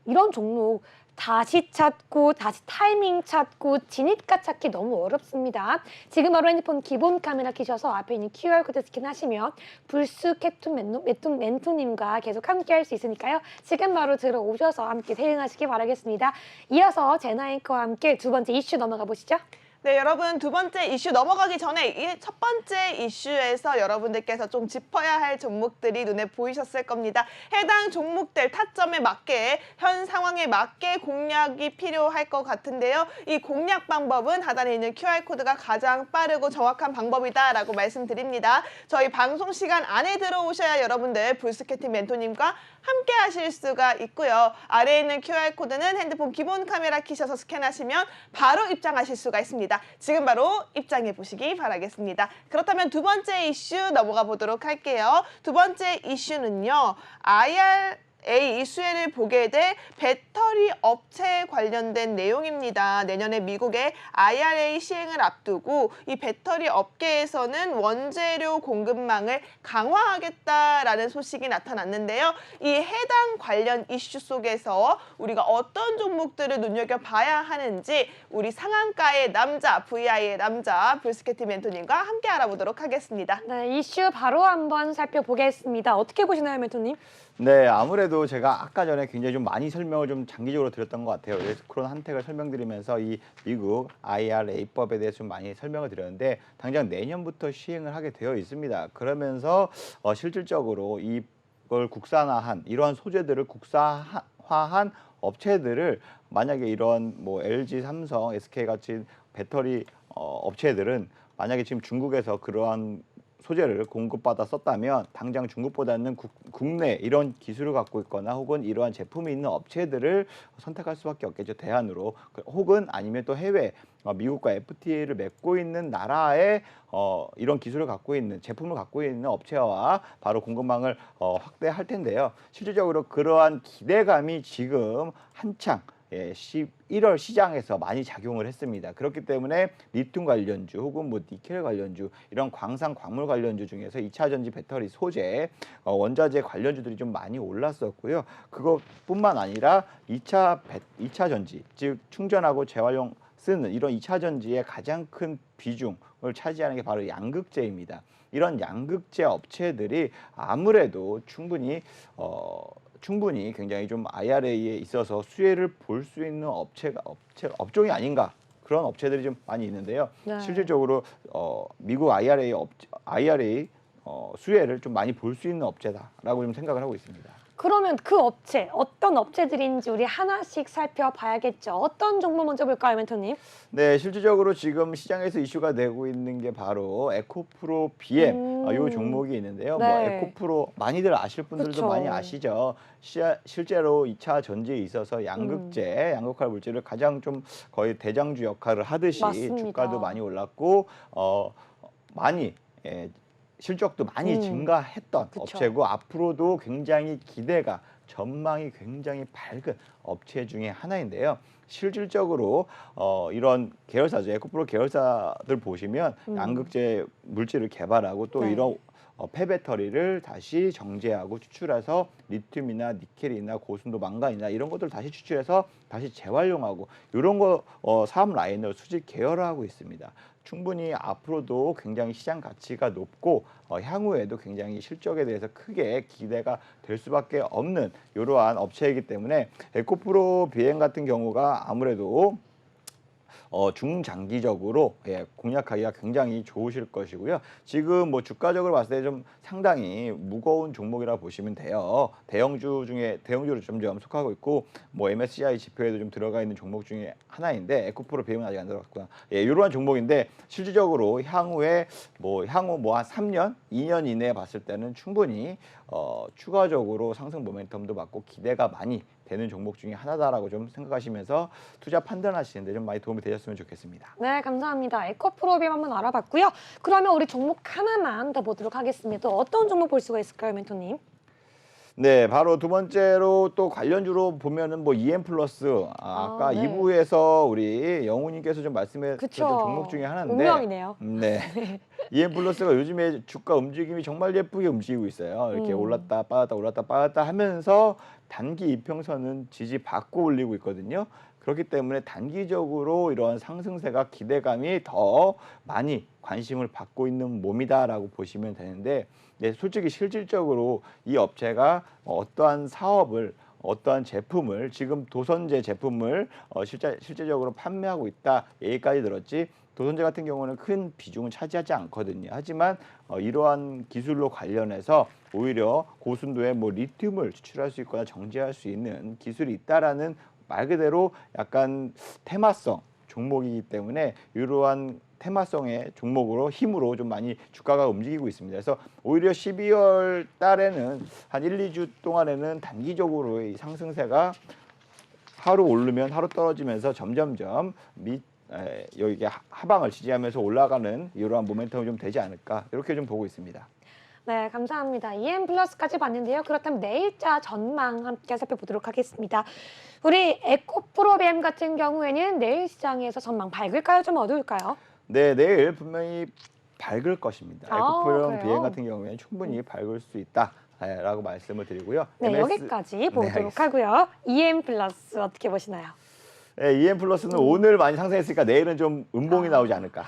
이런 종목 다시 찾고 다시 타이밍 찾고 진입가 찾기 너무 어렵습니다. 지금 바로 핸드폰 기본 카메라 켜셔서 앞에 있는 QR코드 스캔하시면 불스 캡툰 멘토님과 계속 함께 할 수 있으니까요. 지금 바로 들어오셔서 함께 대응하시기 바라겠습니다. 이어서 제나앵커와 함께 두 번째 이슈 넘어가 보시죠. 네, 여러분 두 번째 이슈 넘어가기 전에 이 첫 번째 이슈에서 여러분들께서 좀 짚어야 할 종목들이 눈에 보이셨을 겁니다. 해당 종목들 타점에 맞게 현 상황에 맞게 공략이 필요할 것 같은데요. 이 공략 방법은 하단에 있는 QR코드가 가장 빠르고 정확한 방법이다라고 말씀드립니다. 저희 방송 시간 안에 들어오셔야 여러분들 불스캐팅 멘토님과 함께 하실 수가 있고요. 아래에 있는 QR코드는 핸드폰 기본 카메라 켜셔서 스캔하시면 바로 입장하실 수가 있습니다. 지금 바로 입장해 보시기 바라겠습니다. 그렇다면 두 번째 이슈 넘어가 보도록 할게요. 두 번째 이슈는요. A 이슈에를 보게 될 배터리 업체에 관련된 내용입니다. 내년에 미국의 IRA 시행을 앞두고 이 배터리 업계에서는 원재료 공급망을 강화하겠다라는 소식이 나타났는데요. 이 해당 관련 이슈 속에서 우리가 어떤 종목들을 눈여겨봐야 하는지 우리 상한가의 남자, VI의 남자 브루스케티 멘토님과 함께 알아보도록 하겠습니다. 네, 이슈 바로 한번 살펴보겠습니다. 어떻게 보시나요, 멘토님? 네, 아무래도 제가 아까 전에 굉장히 좀 많이 설명을 좀 장기적으로 드렸던 것 같아요. 그래서 그런 한택을 설명드리면서 이 미국 IRA법에 대해서 좀 많이 설명을 드렸는데 당장 내년부터 시행을 하게 되어 있습니다. 그러면서 실질적으로 이걸 국산화한 이러한 소재들을 국산화한 업체들을 만약에 이런 뭐 LG, 삼성, SK 같이 배터리 업체들은 만약에 지금 중국에서 그러한 소재를 공급받아 썼다면 당장 중국보다는 국내 이런 기술을 갖고 있거나 혹은 이러한 제품이 있는 업체들을 선택할 수밖에 없겠죠. 대안으로. 혹은 아니면 또 해외 미국과 FTA를 맺고 있는 나라에 이런 기술을 갖고 있는 제품을 갖고 있는 업체와 바로 공급망을 확대할 텐데요. 실질적으로 그러한 기대감이 지금 한창 11월 시장에서 많이 작용을 했습니다. 그렇기 때문에 리튬 관련주 혹은 뭐 니켈 관련주 이런 광산 광물 관련주 중에서 2차 전지 배터리 소재 원자재 관련주들이 좀 많이 올랐었고요. 그것뿐만 아니라 2차 전지 즉 충전하고 재활용 쓰는 이런 2차 전지의 가장 큰 비중을 차지하는 게 바로 양극재입니다. 이런 양극재 업체들이 아무래도 충분히 굉장히 좀 IRA에 있어서 수혜를 볼 수 있는 업종이 아닌가 그런 업체들이 좀 많이 있는데요. 네. 실질적으로 미국 IRA 수혜를 좀 많이 볼 수 있는 업체다라고 좀 생각을 하고 있습니다. 그러면 그 업체, 어떤 업체들인지 우리 하나씩 살펴봐야겠죠. 어떤 종목 먼저 볼까요, 멘토님? 네, 실질적으로 지금 시장에서 이슈가 되고 있는 게 바로 에코프로 BM 이 종목이 있는데요. 네. 뭐 에코프로 많이들 아실 분들도 그쵸. 많이 아시죠. 실제로 2차 전지에 있어서 양극재, 양극화 물질을 가장 좀 거의 대장주 역할을 하듯이 맞습니다. 주가도 많이 올랐고 많이 실적도 많이 증가했던 그쵸. 업체고 앞으로도 굉장히 전망이 굉장히 밝은 업체 중에 하나인데요. 실질적으로 이런 계열사죠. 에코프로 계열사들 보시면 양극재 물질을 개발하고 또 네. 이런 폐배터리를 다시 정제하고 추출해서 리튬이나 니켈이나 고순도 망간이나 이런 것들을 다시 추출해서 다시 재활용하고 이런 거 사업 라인을 수직 계열화하고 있습니다. 충분히 앞으로도 굉장히 시장 가치가 높고 향후에도 굉장히 실적에 대해서 크게 기대가 될 수밖에 없는 이러한 업체이기 때문에 에코프로 비행 같은 경우가 아무래도 중장기적으로 공략하기가 굉장히 좋으실 것이고요. 지금 뭐 주가적으로 봤을 때 좀 상당히 무거운 종목이라 보시면 돼요. 대형주로 점점 속하고 있고 뭐 MSCI 지표에도 좀 들어가 있는 종목 중에 하나인데 에코프로 비행은 아직 안 들어갔구나. 이러한 종목인데 실질적으로 향후 한 3년, 2년 이내에 봤을 때는 충분히 추가적으로 상승 모멘텀도 받고 기대가 많이 되는 종목 중에 하나다라고 좀 생각하시면서 투자 판단하시는데 좀 많이 도움이 되셨으면 좋겠습니다. 네, 감사합니다. 에코프로비움 한번 알아봤고요. 그러면 우리 종목 하나만 더 보도록 하겠습니다. 또 어떤 종목 볼 수가 있을까요, 멘토님? 네, 바로 두 번째로 또 관련주로 보면은 뭐 EM 플러스 아까 네. 2부에서 우리 영우님께서 좀 말씀해 그쵸. 주셨던 종목 중에 하나인데 운명이네요. 네. EM 플러스가 요즘에 주가 움직임이 정말 예쁘게 움직이고 있어요. 이렇게 올랐다 빠졌다 하면서 단기 이평선은 지지받고 올리고 있거든요. 그렇기 때문에 단기적으로 이러한 상승세가 기대감이 더 많이 관심을 받고 있는 몸이다라고 보시면 되는데 솔직히 실질적으로 이 업체가 어떠한 사업을 어떠한 제품을 지금 도선제 제품을 실제적으로 판매하고 있다 얘기까지 들었지 도선제 같은 경우는 큰 비중은 차지하지 않거든요. 하지만 이러한 기술로 관련해서 오히려 고순도의 뭐 리튬을 추출할 수 있거나 정제할 수 있는 기술이 있다라는 말 그대로 약간 테마성 종목이기 때문에 이러한 테마성의 종목으로 힘으로 좀 많이 주가가 움직이고 있습니다. 그래서 오히려 12월 달에는 한 1, 2주 동안에는 단기적으로 이 상승세가 하루 오르면 하루 떨어지면서 점점점 여기 하방을 지지하면서 올라가는 이러한 모멘텀이 좀 되지 않을까 이렇게 좀 보고 있습니다. 네, 감사합니다. EM 플러스까지 봤는데요. 그렇다면 내일자 전망 함께 살펴보도록 하겠습니다. 우리 에코프로비엠 같은 경우에는 내일 시장에서 전망 밝을까요? 좀 어두울까요? 네, 내일 분명히 밝을 것입니다. 아, 에코프로비엠 그래요? 비행 같은 경우에는 충분히 밝을 수 있다라고 말씀을 드리고요. 네, MS 여기까지 보도록 알겠습니다. 하고요. EM 플러스 어떻게 보시나요? 네, EM 플러스는 오늘 많이 상승했으니까 내일은 좀 음봉이 나오지 않을까.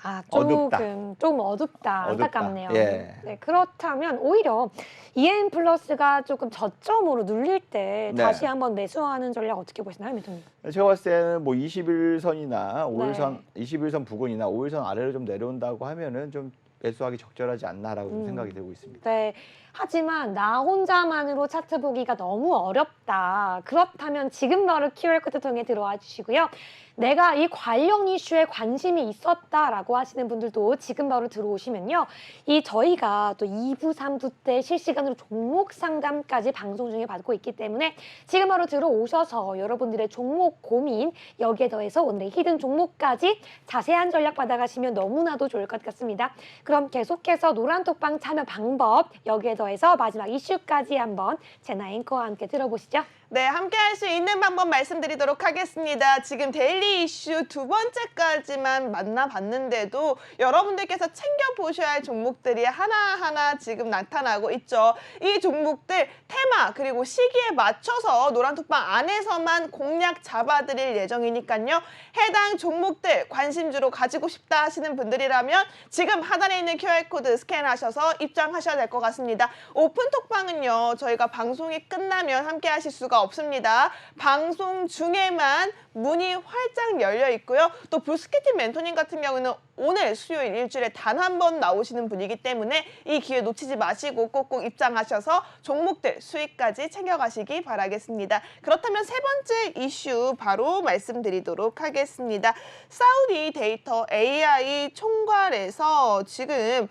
아, 어둡다. 조금 어둡다. 어둡다. 안타깝네요. 예. 네, 그렇다면 오히려 EM 플러스가 조금 저점으로 눌릴 때 네. 다시 한번 매수하는 전략 어떻게 보시나요, 미토님? 제가 봤을 때는 뭐 21선이나 5일선, 네. 21선 부근이나 5일선 아래로 좀 내려온다고 하면은 좀 매수하기 적절하지 않나라고 좀 음. 생각이 들고 있습니다. 네. 하지만 나 혼자만으로 차트 보기가 너무 어렵다. 그렇다면 지금 바로 QR코드 통해 들어와 주시고요. 내가 이 관련 이슈에 관심이 있었다라고 하시는 분들도 지금 바로 들어오시면요. 이 저희가 또 2부, 3부 때 실시간으로 종목 상담까지 방송 중에 받고 있기 때문에 지금 바로 들어오셔서 여러분들의 종목 고민, 여기에 더해서 오늘의 히든 종목까지 자세한 전략 받아가시면 너무나도 좋을 것 같습니다. 그럼 계속해서 노란톡방 참여 방법, 여기에 더해서 마지막 이슈까지 한번 제나 앵커와 함께 들어보시죠. 네, 함께 할 수 있는 방법 말씀드리도록 하겠습니다. 지금 데일리 이슈 두 번째까지만 만나봤는데도 여러분들께서 챙겨보셔야 할 종목들이 하나하나 지금 나타나고 있죠. 이 종목들 테마 그리고 시기에 맞춰서 노란톡방 안에서만 공략 잡아드릴 예정이니까요. 해당 종목들 관심주로 가지고 싶다 하시는 분들이라면 지금 하단에 있는 QR코드 스캔하셔서 입장하셔야 될 것 같습니다. 오픈톡방은요. 저희가 방송이 끝나면 함께 하실 수가 없습니다. 방송 중에만 문이 활짝 열려 있고요. 또 브루스키티 멘토님 같은 경우는 오늘 수요일 일주일에 단 한 번 나오시는 분이기 때문에 이 기회 놓치지 마시고 꼭꼭 입장하셔서 종목들 수익까지 챙겨가시기 바라겠습니다. 그렇다면 세 번째 이슈 바로 말씀드리도록 하겠습니다. 사우디 데이터 AI 총괄에서 지금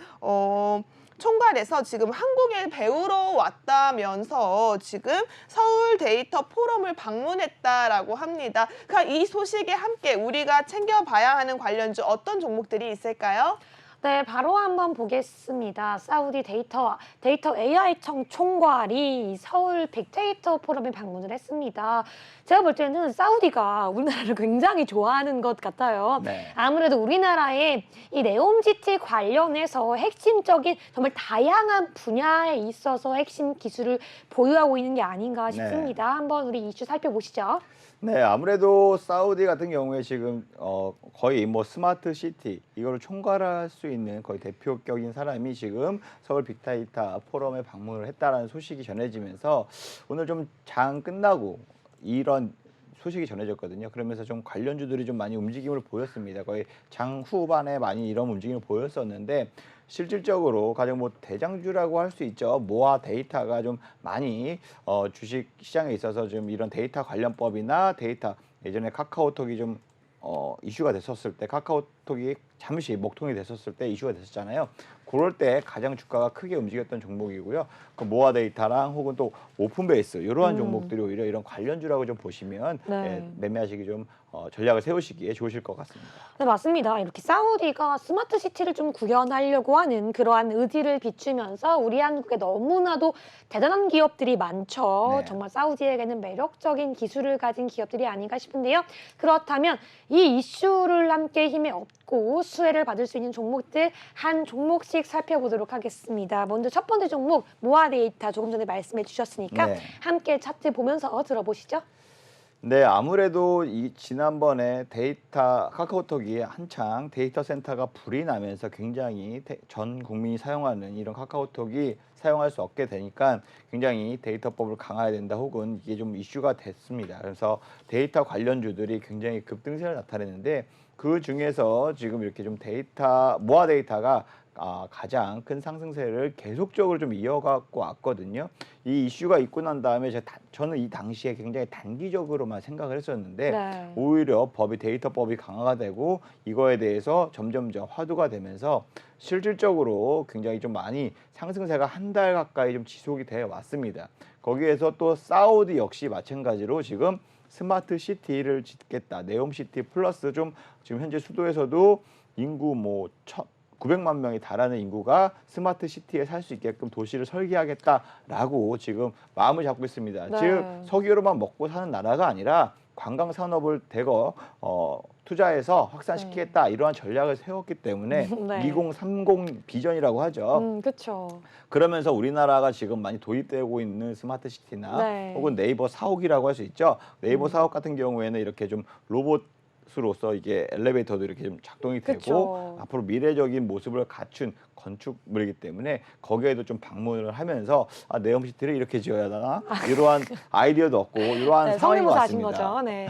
총괄해서 지금 한국에 배우러 왔다면서 지금 서울 데이터 포럼을 방문했다라고 합니다. 그러니까 이 소식에 함께 우리가 챙겨봐야 하는 관련주 어떤 종목들이 있을까요? 네, 바로 한번 보겠습니다. 사우디 데이터 AI청 총괄이 서울 빅데이터 포럼에 방문을 했습니다. 제가 볼 때는 사우디가 우리나라를 굉장히 좋아하는 것 같아요. 네. 아무래도 우리나라의 이 네옴지티 관련해서 핵심적인 정말 다양한 분야에 있어서 핵심 기술을 보유하고 있는 게 아닌가 싶습니다. 한번 우리 이슈 살펴보시죠. 네, 아무래도 사우디 같은 경우에 지금 거의 뭐 스마트 시티 이거를 총괄할 수 있는 거의 대표격인 사람이 지금 서울 빅데이터 포럼에 방문을 했다라는 소식이 전해지면서 오늘 좀 장 끝나고 이런 소식이 전해졌거든요. 그러면서 좀 관련주들이 좀 많이 움직임을 보였습니다. 거의 장 후반에 많이 이런 움직임을 보였었는데 실질적으로 가장 뭐 대장주라고 할 수 있죠. 모아 데이터가 좀 많이 주식 시장에 있어서 좀 이런 데이터 관련법이나 데이터 예전에 카카오톡이 좀 이슈가 됐었을 때 카카오톡이 잠시 먹통이 됐었을 때 이슈가 됐었잖아요. 그럴 때 가장 주가가 크게 움직였던 종목이고요. 그 모아 데이터랑 혹은 또 오픈베이스 이러한 종목들이 오히려 이런 관련주라고 좀 보시면 네. 예, 매매하시기 좀 전략을 세우시기에 좋으실 것 같습니다. 네, 맞습니다. 이렇게 사우디가 스마트 시티를 좀 구현하려고 하는 그러한 의지를 비추면서 우리 한국에 너무나도 대단한 기업들이 많죠. 네. 정말 사우디에게는 매력적인 기술을 가진 기업들이 아닌가 싶은데요. 그렇다면 이 이슈를 함께 힘에 얻고 수혜를 받을 수 있는 종목들 한 종목씩 살펴보도록 하겠습니다. 먼저 첫 번째 종목 모아 데이터 조금 전에 말씀해 주셨으니까 네. 함께 차트 보면서 들어보시죠. 네, 아무래도 이 지난번에 카카오톡이 한창 데이터 센터가 불이 나면서 굉장히 전 국민이 사용하는 이런 카카오톡이 사용할 수 없게 되니까 굉장히 데이터법을 강화해야 된다 혹은 이게 좀 이슈가 됐습니다. 그래서 데이터 관련주들이 굉장히 급등세를 나타내는데 그 중에서 지금 이렇게 좀 모아 데이터가 가장 큰 상승세를 계속적으로 좀 이어갖고 왔거든요. 이 이슈가 있고 난 다음에 저는 이 당시에 굉장히 단기적으로만 생각을 했었는데 네. 오히려 데이터법이 강화가 되고 이거에 대해서 점점점 화두가 되면서 실질적으로 굉장히 좀 많이 상승세가 한 달 가까이 좀 지속이 되어 왔습니다. 거기에서 또 사우디 역시 마찬가지로 지금 스마트 시티를 짓겠다. 네옴시티 플러스 지금 현재 수도에서도 인구 900만 명이 달하는 인구가 스마트 시티에 살 수 있게끔 도시를 설계하겠다라고 지금 마음을 잡고 있습니다. 네. 즉 석유로만 먹고 사는 나라가 아니라 관광 산업을 대거 투자해서 확산시키겠다 이러한 전략을 세웠기 때문에 네. 2030 비전이라고 하죠. 그렇죠. 그러면서 우리나라가 지금 많이 도입되고 있는 스마트 시티나 네. 혹은 네이버 사옥이라고 할 수 있죠. 네이버 사옥 같은 경우에는 이렇게 좀 로봇으로서 이게 엘리베이터도 이렇게 좀 작동이 되고 그쵸. 앞으로 미래적인 모습을 갖춘 건축물이기 때문에 거기에도 좀 방문을 하면서 네옴시티를 이렇게 지어야 하나 이러한 아이디어도 얻고 이러한 네, 상황인 것 성대모사 하신 같습니다. 거죠. 네.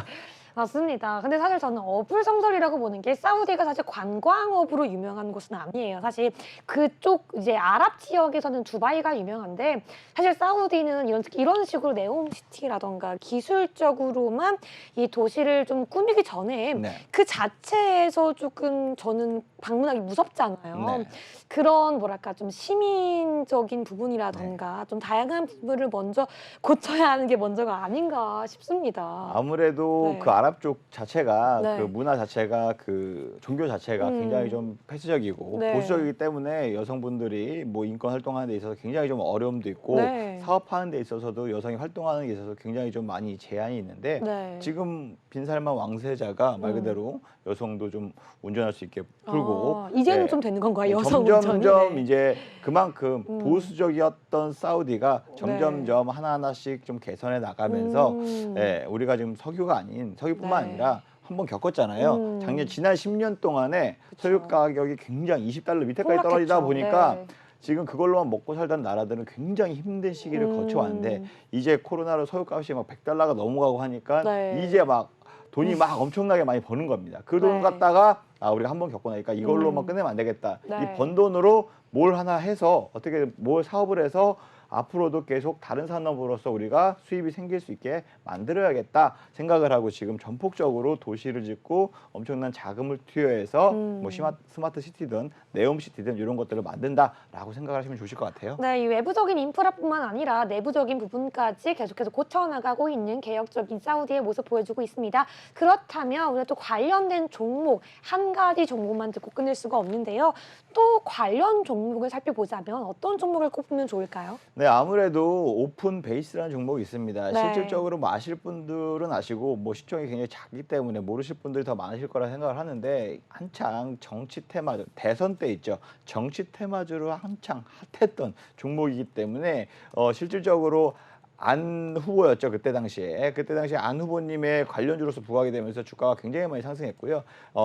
맞습니다. 근데 사실 저는 어불성설이라고 보는 게 사우디가 사실 관광업으로 유명한 곳은 아니에요. 사실 그쪽 이제 아랍 지역에서는 두바이가 유명한데 사실 사우디는 이런 식으로 네옴시티라던가 기술적으로만 이 도시를 좀 꾸미기 전에 네. 그 자체에서 조금 저는 방문하기 무섭잖아요. 네. 그런 뭐랄까 좀 시민적인 부분이라던가 좀 다양한 부분을 먼저 고쳐야 하는 게 먼저가 아닌가 싶습니다. 아무래도 네. 그 아랍 쪽 자체가 네. 그 문화 자체가 그 종교 자체가 굉장히 좀 폐쇄적이고 네. 보수적이기 때문에 여성분들이 뭐 인권 활동하는 데 있어서 굉장히 좀 어려움도 있고 네. 사업하는 데 있어서도 여성이 활동하는 데 있어서 굉장히 좀 많이 제한이 있는데 네. 지금 빈살만 왕세자가 말 그대로 여성도 좀 운전할 수 있게 풀고 이제는 네. 좀 되는 건가요? 여성 점점점 운전이? 네. 이제 그만큼 음. 보수적이었던 사우디가 점점점 하나하나씩 좀 개선해 나가면서 예, 우리가 지금 석유가 아닌 석유뿐만 네. 아니라 한번 겪었잖아요. 지난 10년 동안에 그쵸. 석유 가격이 굉장히 $20 밑에까지 떨어지다 폭락했죠. 보니까 네. 지금 그걸로만 먹고 살던 나라들은 굉장히 힘든 시기를 거쳐왔는데 이제 코로나로 석유값이 막 $100가 넘어가고 하니까 네. 이제 막 돈이 막 엄청나게 많이 버는 겁니다. 그 돈 네. 갖다가 우리가 한번 겪고 나니까 이걸로만 끝내면 안 되겠다. 네. 이 번 돈으로 뭘 하나 해서 어떻게 뭘 사업을 해서 앞으로도 계속 다른 산업으로서 우리가 수입이 생길 수 있게 만들어야겠다 생각을 하고 지금 전폭적으로 도시를 짓고 엄청난 자금을 투여해서 뭐 스마트 시티든 네옴 시티든 이런 것들을 만든다라고 생각을 하시면 좋으실 것 같아요. 네, 이 외부적인 인프라뿐만 아니라 내부적인 부분까지 계속해서 고쳐나가고 있는 개혁적인 사우디의 모습 보여주고 있습니다. 그렇다면 우리가 또 관련된 종목, 한 가지 종목만 듣고 끝낼 수가 없는데요. 또 관련 종목을 살펴보자면 어떤 종목을 꼽으면 좋을까요? 네, 아무래도 오픈 베이스라는 종목이 있습니다. 네. 실질적으로 뭐 아실 분들은 아시고 뭐 시총이 굉장히 작기 때문에 모르실 분들이 더 많으실 거라 생각을 하는데 한창 정치 테마주, 대선 때 있죠. 정치 테마주로 한창 핫했던 종목이기 때문에 실질적으로 안 후보였죠. 그때 당시에 안 후보님의 관련주로서 부각이 되면서 주가가 굉장히 많이 상승했고요.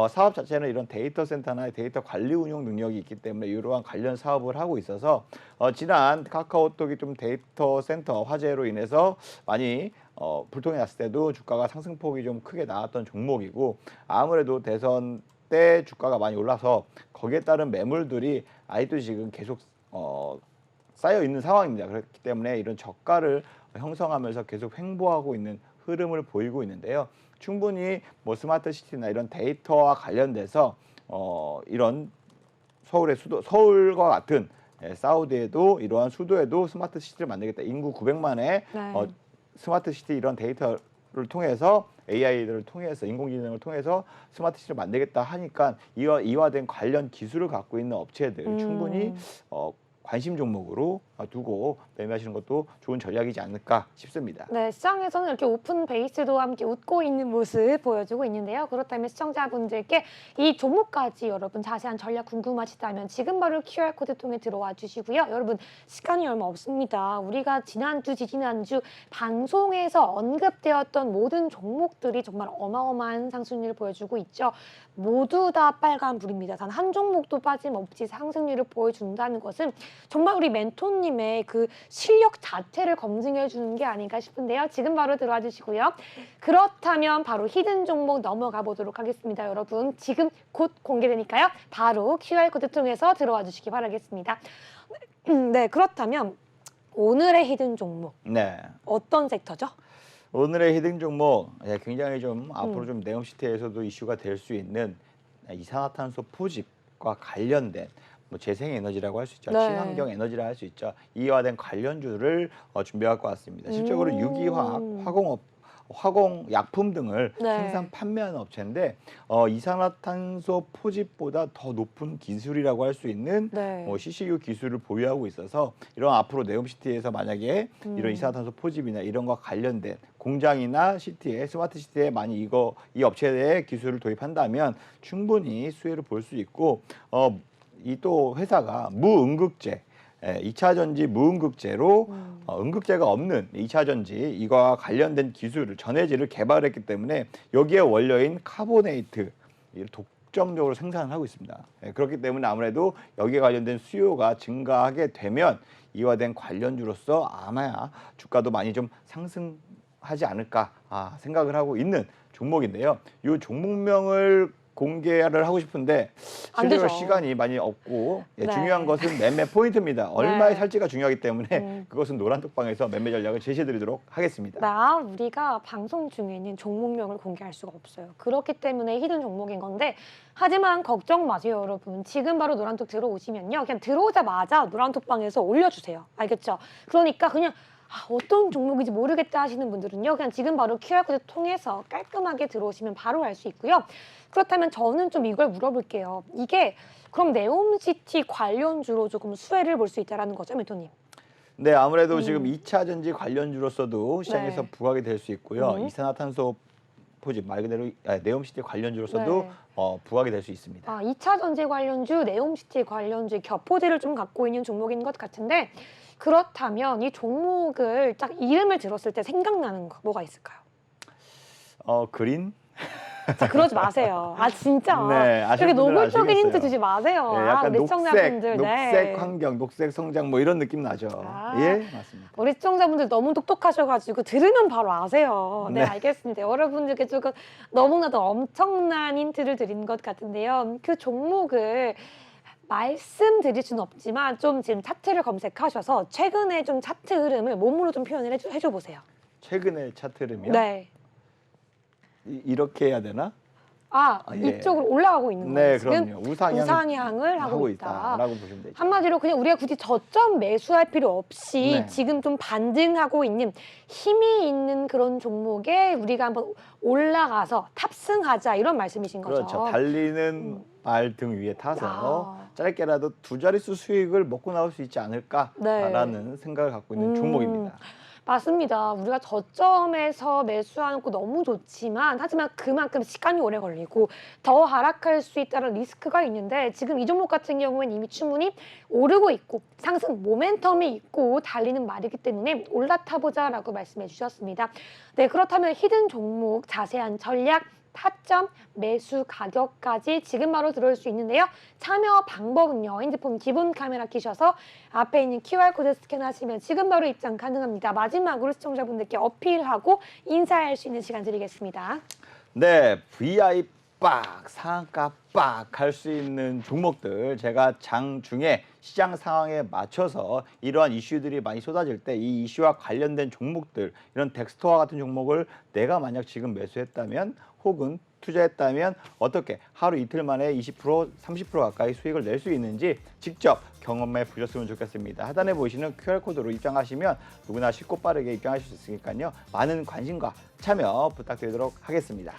사업 자체는 이런 데이터 센터나 데이터 관리 운용 능력이 있기 때문에 이러한 관련 사업을 하고 있어서 지난 카카오톡이 좀 데이터 센터 화재로 인해서 많이 불통이 났을 때도 주가가 상승폭이 좀 크게 나왔던 종목이고 아무래도 대선 때 주가가 많이 올라서 거기에 따른 매물들이 아직도 지금 계속 쌓여 있는 상황입니다. 그렇기 때문에 이런 저가를 형성하면서 계속 횡보하고 있는 흐름을 보이고 있는데요. 충분히 뭐 스마트 시티나 이런 데이터와 관련돼서 이런 서울의 수도, 서울과 같은 사우디에도 이러한 수도에도 스마트 시티를 만들겠다. 인구 900만의 네. 스마트 시티 이런 데이터를 통해서 AI들을 통해서 인공지능을 통해서 스마트 시티를 만들겠다 하니까 이와된 관련 기술을 갖고 있는 업체들 충분히 관심 종목으로 두고 매매하시는 것도 좋은 전략이지 않을까 싶습니다. 네, 시장에서는 이렇게 오픈 베이스도 함께 웃고 있는 모습 보여주고 있는데요. 그렇다면 시청자분들께 이 종목까지 여러분 자세한 전략 궁금하시다면 지금 바로 QR코드 통해 들어와 주시고요. 여러분 시간이 얼마 없습니다. 우리가 지난주, 지지난주 방송에서 언급되었던 모든 종목들이 정말 어마어마한 상승률을 보여주고 있죠. 모두 다 빨간불입니다. 단 한 종목도 빠짐없이 상승률을 보여준다는 것은 정말 우리 멘토님의 그 실력 자체를 검증해 주는 게 아닌가 싶은데요. 지금 바로 들어와 주시고요. 그렇다면 바로 히든 종목 넘어가 보도록 하겠습니다. 여러분 지금 곧 공개되니까요. 바로 QR코드 통해서 들어와 주시기 바라겠습니다. 네, 그렇다면 오늘의 히든 종목 네. 어떤 섹터죠? 오늘의 히든 종목 굉장히 좀 앞으로 좀 네옴시티에서도 이슈가 될 수 있는 이산화탄소 포집과 관련된 뭐 재생에너지라고 할 수 있죠. 네. 친환경 에너지라 할 수 있죠. 이와 된 관련주를 준비할 것 같습니다. 실적으로 유기화학, 화공 약품 등을 네. 생산 판매하는 업체인데 이산화탄소 포집보다 더 높은 기술이라고 할 수 있는 네. CCU 기술을 보유하고 있어서 이런 앞으로 네옴시티에서 만약에 이런 이산화탄소 포집이나 이런 거 관련된 공장이나 시티에 스마트 시티에 많이 이 업체의 기술을 도입한다면 충분히 수혜를 볼 수 있고 이 또 회사가 무응급제 2차 전지 무응급제로 응급제가 없는 2차 전지 이거와 관련된 기술을 전해질을 개발했기 때문에 여기에 원료인 카보네이트 독점적으로 생산을 하고 있습니다. 그렇기 때문에 아무래도 여기에 관련된 수요가 증가하게 되면 이와 된 관련주로서 아마야 주가도 많이 좀 상승하지 않을까 생각을 하고 있는 종목인데요. 이 종목명을 공개를 하고 싶은데 안 실제로 되죠. 시간이 많이 없고 네. 중요한 것은 매매 포인트입니다. 얼마에 네. 살지가 중요하기 때문에 그것은 노란톡방에서 매매 전략을 제시해드리도록 하겠습니다. 우리가 방송 중에는 종목명을 공개할 수가 없어요. 그렇기 때문에 히든 종목인 건데 하지만 걱정 마세요, 여러분. 지금 바로 노란톡 들어오시면요. 그냥 들어오자마자 노란톡방에서 올려주세요. 알겠죠? 그러니까 그냥 어떤 종목인지 모르겠다 하시는 분들은요. 그냥 지금 바로 QR코드 통해서 깔끔하게 들어오시면 바로 알 수 있고요. 그렇다면 저는 좀 이걸 물어볼게요. 이게 그럼 네옴시티 관련주로 조금 수혜를 볼 수 있다는 거죠, 멘토님? 네, 아무래도 지금 2차 전지 관련주로서도 시장에서 네. 부각이 될 수 있고요. 이산화탄소 포집 말 그대로 네옴시티 관련주로서도 네. 부각이 될 수 있습니다. 2차 전지 관련주, 네옴시티 관련주 겹포지를 좀 갖고 있는 종목인 것 같은데 그렇다면 이 종목을 딱 이름을 들었을 때 생각나는 거 뭐가 있을까요? 그린? 자, 그러지 마세요. 진짜. 네, 아시는 그렇게 분들은 노골적인 힌트 아시겠어요. 주지 마세요. 네, 약간 우리 녹색 시청자분들. 네. 환경, 녹색 성장 뭐 이런 느낌 나죠. 예, 맞습니다. 우리 시청자분들 너무 똑똑하셔가지고 들으면 바로 아세요. 네, 네. 알겠습니다. 여러분들께 조금 너무나도 엄청난 힌트를 드린 것 같은데요. 그 종목을 말씀드릴 수는 없지만 좀 지금 차트를 검색하셔서 최근에 좀 차트 흐름을 몸으로 좀 표현을 해줘 보세요. 최근의 차트를요? 네. 이렇게 해야 되나? 예. 이쪽으로 올라가고 있는 네, 거예요. 지금 그럼요. 우상향을 하고 있다. 있다라고 보시면 되죠. 한마디로 그냥 우리가 굳이 저점 매수할 필요 없이 네. 지금 좀 반등하고 있는 힘이 있는 그런 종목에 우리가 한번 올라가서 탑승하자 이런 말씀이신 거죠. 그렇죠. 달리는 말 등 위에 타서 짧게라도 두 자릿수 수익을 먹고 나올 수 있지 않을까라는 생각을 갖고 있는 종목입니다. 맞습니다. 우리가 저점에서 매수하는 거 너무 좋지만 하지만 그만큼 시간이 오래 걸리고 더 하락할 수 있다는 리스크가 있는데 지금 이 종목 같은 경우에는 이미 충분히 오르고 있고 상승 모멘텀이 있고 달리는 말이기 때문에 올라타보자라고 말씀해 주셨습니다. 네, 그렇다면 히든 종목 자세한 전략 타점, 매수 가격까지 지금 바로 들어올 수 있는데요. 참여 방법은요. 핸드폰 기본 카메라 켜셔서 앞에 있는 QR코드 스캔하시면 지금 바로 입장 가능합니다. 마지막으로 시청자분들께 어필하고 인사할 수 있는 시간 드리겠습니다. 네, VI 빡, 상한가 빡 갈 수 있는 종목들 제가 장중에 시장 상황에 맞춰서 이러한 이슈들이 많이 쏟아질 때 이 이슈와 관련된 종목들 이런 덱스토와 같은 종목을 내가 만약 지금 매수했다면 혹은 투자했다면 어떻게 하루 이틀 만에 20%, 30% 가까이 수익을 낼 수 있는지 직접 경험해 보셨으면 좋겠습니다. 하단에 보이시는 QR코드로 입장하시면 누구나 쉽고 빠르게 입장하실 수 있으니까요. 많은 관심과 참여 부탁드리도록 하겠습니다.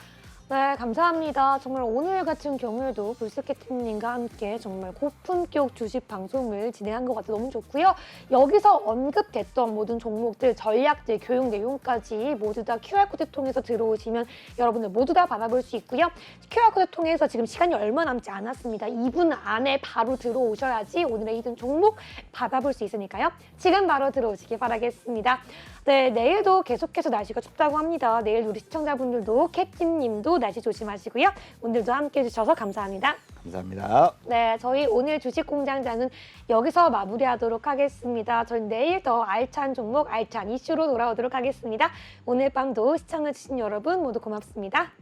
네, 감사합니다. 정말 오늘 같은 경우에도 불스케팅님과 함께 정말 고품격 주식 방송을 진행한 것 같아 너무 좋고요. 여기서 언급됐던 모든 종목들, 전략들, 교육 내용까지 모두 다 QR코드 통해서 들어오시면 여러분들 모두 다 받아볼 수 있고요. QR코드 통해서 지금 시간이 얼마 남지 않았습니다. 2분 안에 바로 들어오셔야지 오늘의 히든 종목 받아볼 수 있으니까요. 지금 바로 들어오시기 바라겠습니다. 네, 내일도 계속해서 날씨가 춥다고 합니다. 내일 우리 시청자분들도 캣찜님도 날씨 조심하시고요. 오늘도 함께 해주셔서 감사합니다. 감사합니다. 네, 저희 오늘 주식공장장은 여기서 마무리하도록 하겠습니다. 저희 내일 더 알찬 종목, 알찬 이슈로 돌아오도록 하겠습니다. 오늘 밤도 시청해주신 여러분 모두 고맙습니다.